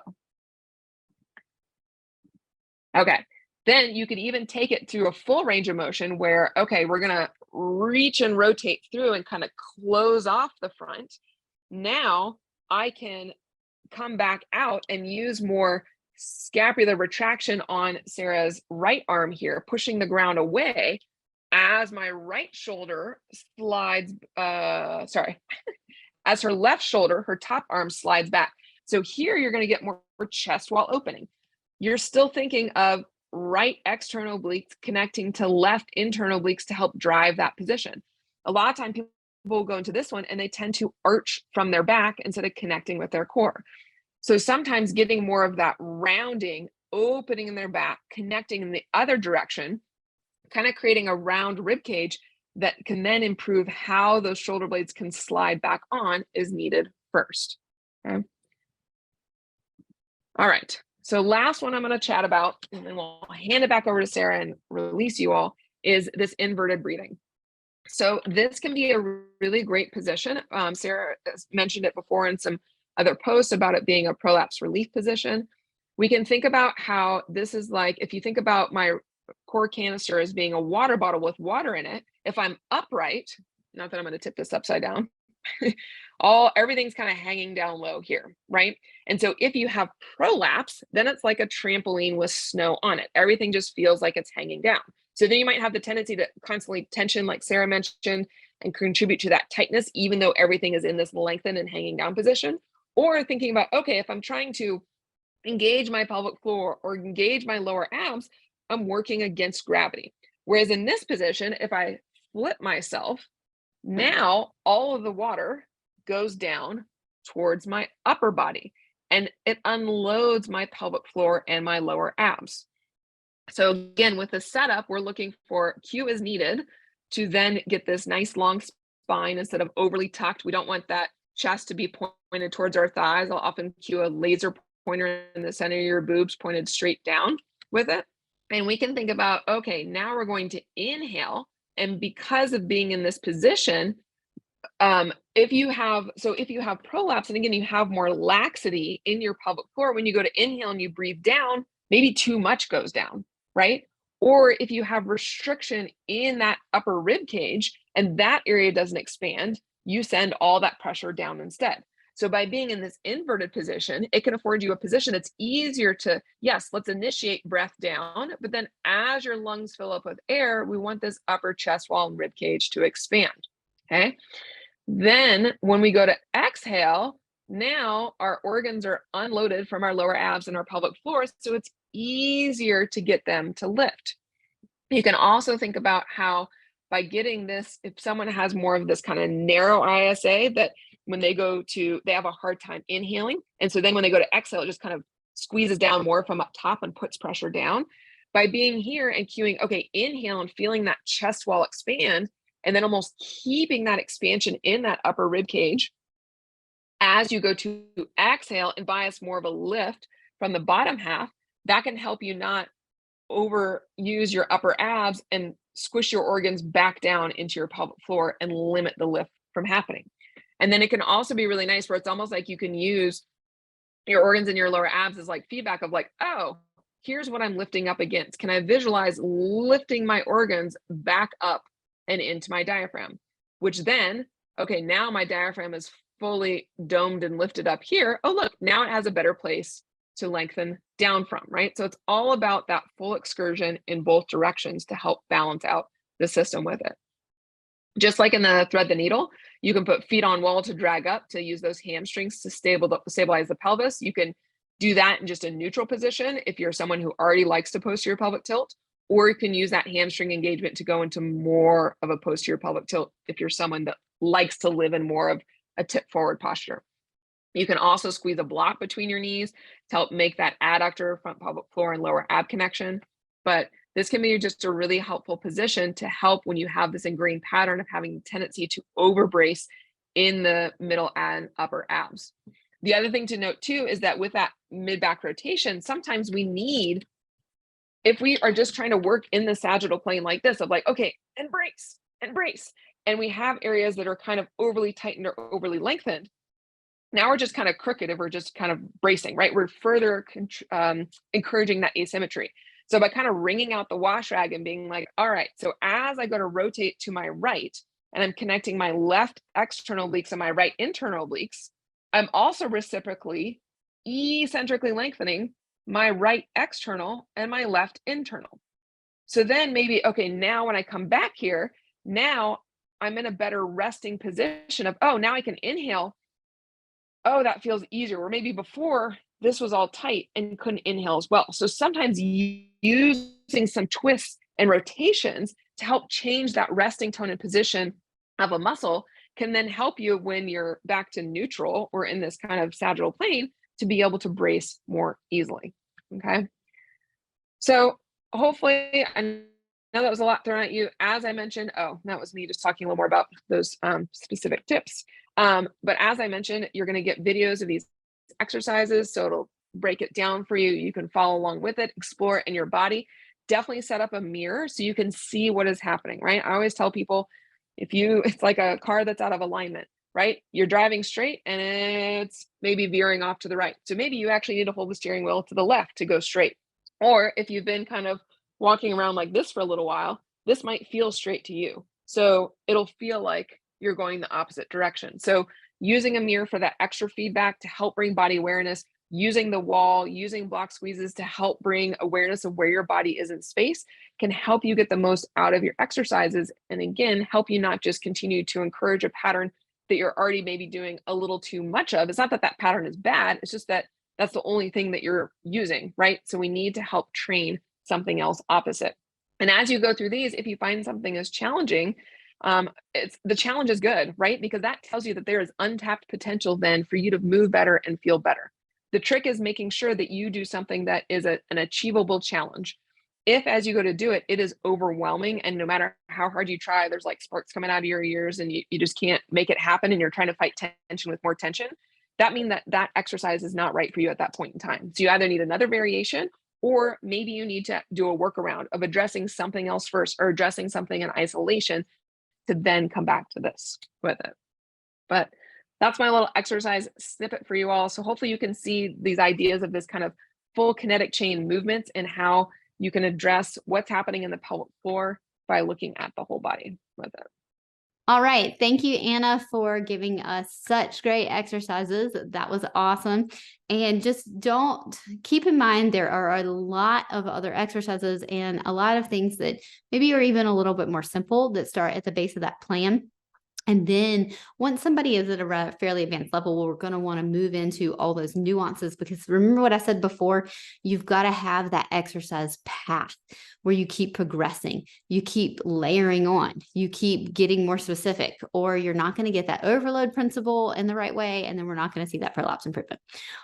Okay. Then you could even take it through a full range of motion where, okay, we're going to reach and rotate through and kind of close off the front. Now I can come back out and use more scapular retraction on Sarah's right arm here, pushing the ground away as my right shoulder slides, as her left shoulder, her top arm slides back. So here you're going to get more chest wall opening. You're still thinking of right external obliques connecting to left internal obliques to help drive that position. A lot of times people will go into this one and they tend to arch from their back instead of connecting with their core. So sometimes getting more of that rounding, opening in their back, connecting in the other direction, kind of creating a round rib cage that can then improve how those shoulder blades can slide back on is needed first. Okay. All right. So last one I'm going to chat about, and then we'll hand it back over to Sarah and release you all, is this inverted breathing. So this can be a really great position. Sarah has mentioned it before in some other posts about it being a prolapse relief position. We can think about how this is like, if you think about my core canister as being a water bottle with water in it, if I'm upright, not that I'm going to tip this upside down, everything's kind of hanging down low here, right? And so if you have prolapse, then it's like a trampoline with snow on it. Everything just feels like it's hanging down. So then you might have the tendency to constantly tension, like Sarah mentioned, and contribute to that tightness, even though everything is in this lengthened and hanging down position. Or thinking about, okay, if I'm trying to engage my pelvic floor or engage my lower abs, I'm working against gravity. Whereas in this position, if I flip myself, now all of the water goes down towards my upper body and it unloads my pelvic floor and my lower abs. So again, with the setup, we're looking for Q is needed to then get this nice long spine instead of overly tucked. We don't want that chest to be pointed towards our thighs. I'll often cue a laser pointer in the center of your boobs pointed straight down with it. And we can think about, okay, now we're going to inhale. And because of being in this position, if you have prolapse, and again, you have more laxity in your pelvic floor, when you go to inhale and you breathe down, maybe too much goes down, right? Or if you have restriction in that upper rib cage and that area doesn't expand, you send all that pressure down instead. So by being in this inverted position, it can afford you a position that's easier to, yes, let's initiate breath down, but then as your lungs fill up with air, we want this upper chest wall and rib cage to expand, okay? Then when we go to exhale, now our organs are unloaded from our lower abs and our pelvic floor, so it's easier to get them to lift. You can also think about how by getting this, if someone has more of this kind of narrow ISA, that when they have a hard time inhaling. And so then when they go to exhale, it just kind of squeezes down more from up top and puts pressure down. By being here and cueing, okay, inhale and feeling that chest wall expand, and then almost keeping that expansion in that upper rib cage as you go to exhale and bias more of a lift from the bottom half, that can help you not overuse your upper abs and squish your organs back down into your pelvic floor and limit the lift from happening. And then it can also be really nice where it's almost like you can use your organs and your lower abs as like feedback of like, oh, here's what I'm lifting up against. Can I visualize lifting my organs back up and into my diaphragm? Which then, okay, now my diaphragm is fully domed and lifted up here. Oh, look, now it has a better place to lengthen down from, right? So it's all about that full excursion in both directions to help balance out the system with it. Just like in the thread the needle, you can put feet on wall to drag up to use those hamstrings to stabilize the pelvis. You can do that in just a neutral position if you're someone who already likes to posterior pelvic tilt, or you can use that hamstring engagement to go into more of a posterior pelvic tilt if you're someone that likes to live in more of a tip forward posture. You can also squeeze a block between your knees to help make that adductor, front pelvic floor, and lower ab connection. But this can be just a really helpful position to help when you have this ingrained pattern of having a tendency to overbrace in the middle and upper abs. The other thing to note too is that with that mid-back rotation, sometimes we need, if we are just trying to work in the sagittal plane like this, of like, okay, and brace, and we have areas that are kind of overly tightened or overly lengthened, now we're just kind of crooked if we're just kind of bracing, right? We're further encouraging that asymmetry. So by kind of wringing out the wash rag and being like, all right, so as I go to rotate to my right, and I'm connecting my left external obliques and my right internal obliques, I'm also reciprocally eccentrically lengthening my right external and my left internal. So then maybe, okay, now when I come back here, now I'm in a better resting position of, oh, now I can inhale. Oh, that feels easier. Or maybe before this was all tight and couldn't inhale as well. So sometimes using some twists and rotations to help change that resting tone and position of a muscle can then help you when you're back to neutral or in this kind of sagittal plane to be able to brace more easily. Okay. So hopefully, I know that was a lot thrown at you. As I mentioned, oh, that was me just talking a little more about those specific tips. But as I mentioned, you're going to get videos of these exercises, so it'll break it down for you. You can follow along with it, explore it in your body. Definitely set up a mirror so you can see what is happening, right? I always tell people, It's like a car that's out of alignment, right? You're driving straight and it's maybe veering off to the right. So maybe you actually need to hold the steering wheel to the left to go straight. Or if you've been kind of walking around like this for a little while, this might feel straight to you. So it'll feel like you're going the opposite direction. So using a mirror for that extra feedback to help bring body awareness, using the wall, using block squeezes to help bring awareness of where your body is in space can help you get the most out of your exercises. And again, help you not just continue to encourage a pattern that you're already maybe doing a little too much of. It's not that that pattern is bad, it's just that that's the only thing that you're using, right? So we need to help train something else opposite. And as you go through these, if you find something is challenging, it's the challenge is good, right? Because that tells you that there is untapped potential then for you to move better and feel better. The trick is making sure that you do something that is an achievable challenge. If as you go to do it, it is overwhelming, and no matter how hard you try, there's like sparks coming out of your ears and you just can't make it happen and you're trying to fight tension with more tension, that means that that exercise is not right for you at that point in time. So you either need another variation, or maybe you need to do a workaround of addressing something else first or addressing something in isolation to then come back to this with it. But that's my little exercise snippet for you all. So hopefully you can see these ideas of this kind of full kinetic chain movements and how you can address what's happening in the pelvic floor by looking at the whole body with it. All right. Thank you, Anna, for giving us such great exercises. That was awesome. And just don't keep in mind, there are a lot of other exercises and a lot of things that maybe are even a little bit more simple that start at the base of that plan. And then once somebody is at a fairly advanced level, we're going to want to move into all those nuances, because remember what I said before, you've got to have that exercise path where you keep progressing, you keep layering on, you keep getting more specific, or you're not going to get that overload principle in the right way. And then we're not going to see that prolapse improvement.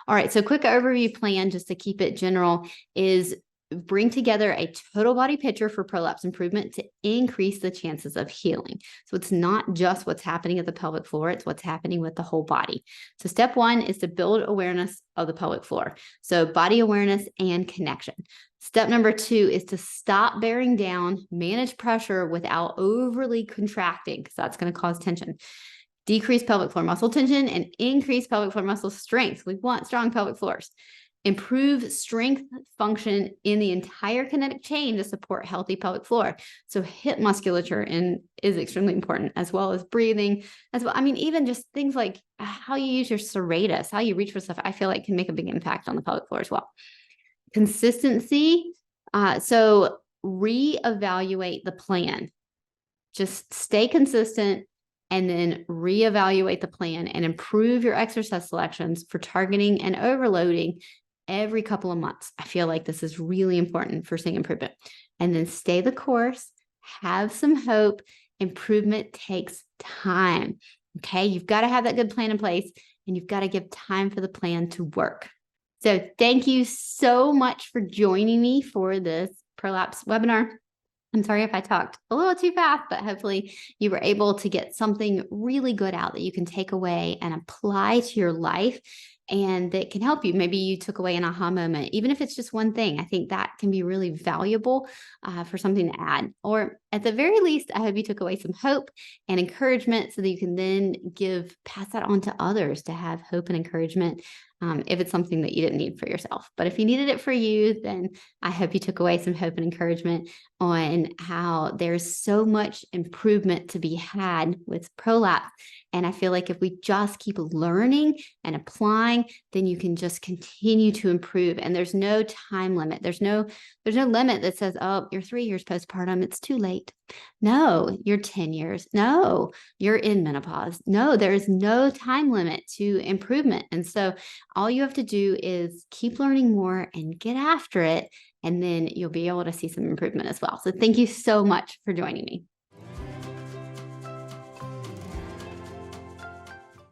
All right. So quick overview plan, just to keep it general, is bring together a total body picture for prolapse improvement to increase the chances of healing. So it's not just what's happening at the pelvic floor, it's what's happening with the whole body. So step one is to build awareness of the pelvic floor. So body awareness and connection. Step number two is to stop bearing down, manage pressure without overly contracting, because that's going to cause tension. Decrease pelvic floor muscle tension and increase pelvic floor muscle strength. We want strong pelvic floors. Improve strength function in the entire kinetic chain to support healthy pelvic floor. So hip musculature is extremely important, as well as breathing, as well. I mean, even just things like how you use your serratus, how you reach for stuff, I feel like can make a big impact on the pelvic floor as well. Consistency. So reevaluate the plan. Just stay consistent and then reevaluate the plan and improve your exercise selections for targeting and overloading every couple of months. I feel like this is really important for seeing improvement. And then stay the course, have some hope. Improvement takes time. Okay. You've got to have that good plan in place, and you've got to give time for the plan to work. So thank you so much for joining me for this Prolapse webinar. I'm sorry if I talked a little too fast, but hopefully you were able to get something really good out that you can take away and apply to your life, and that can help you. Maybe you took away an aha moment, even if it's just one thing. I think that can be really valuable for something to add. Or at the very least, I hope you took away some hope and encouragement so that you can then pass that on to others to have hope and encouragement if it's something that you didn't need for yourself. But if you needed it for you, then I hope you took away some hope and encouragement on how there's so much improvement to be had with prolapse. And I feel like if we just keep learning and applying, then you can just continue to improve. And there's no time limit. There's no limit that says, oh, you're 3 years postpartum, it's too late. No, you're 10 years. No, you're in menopause. No, there is no time limit to improvement. And so all you have to do is keep learning more and get after it. And then you'll be able to see some improvement as well. So thank you so much for joining me.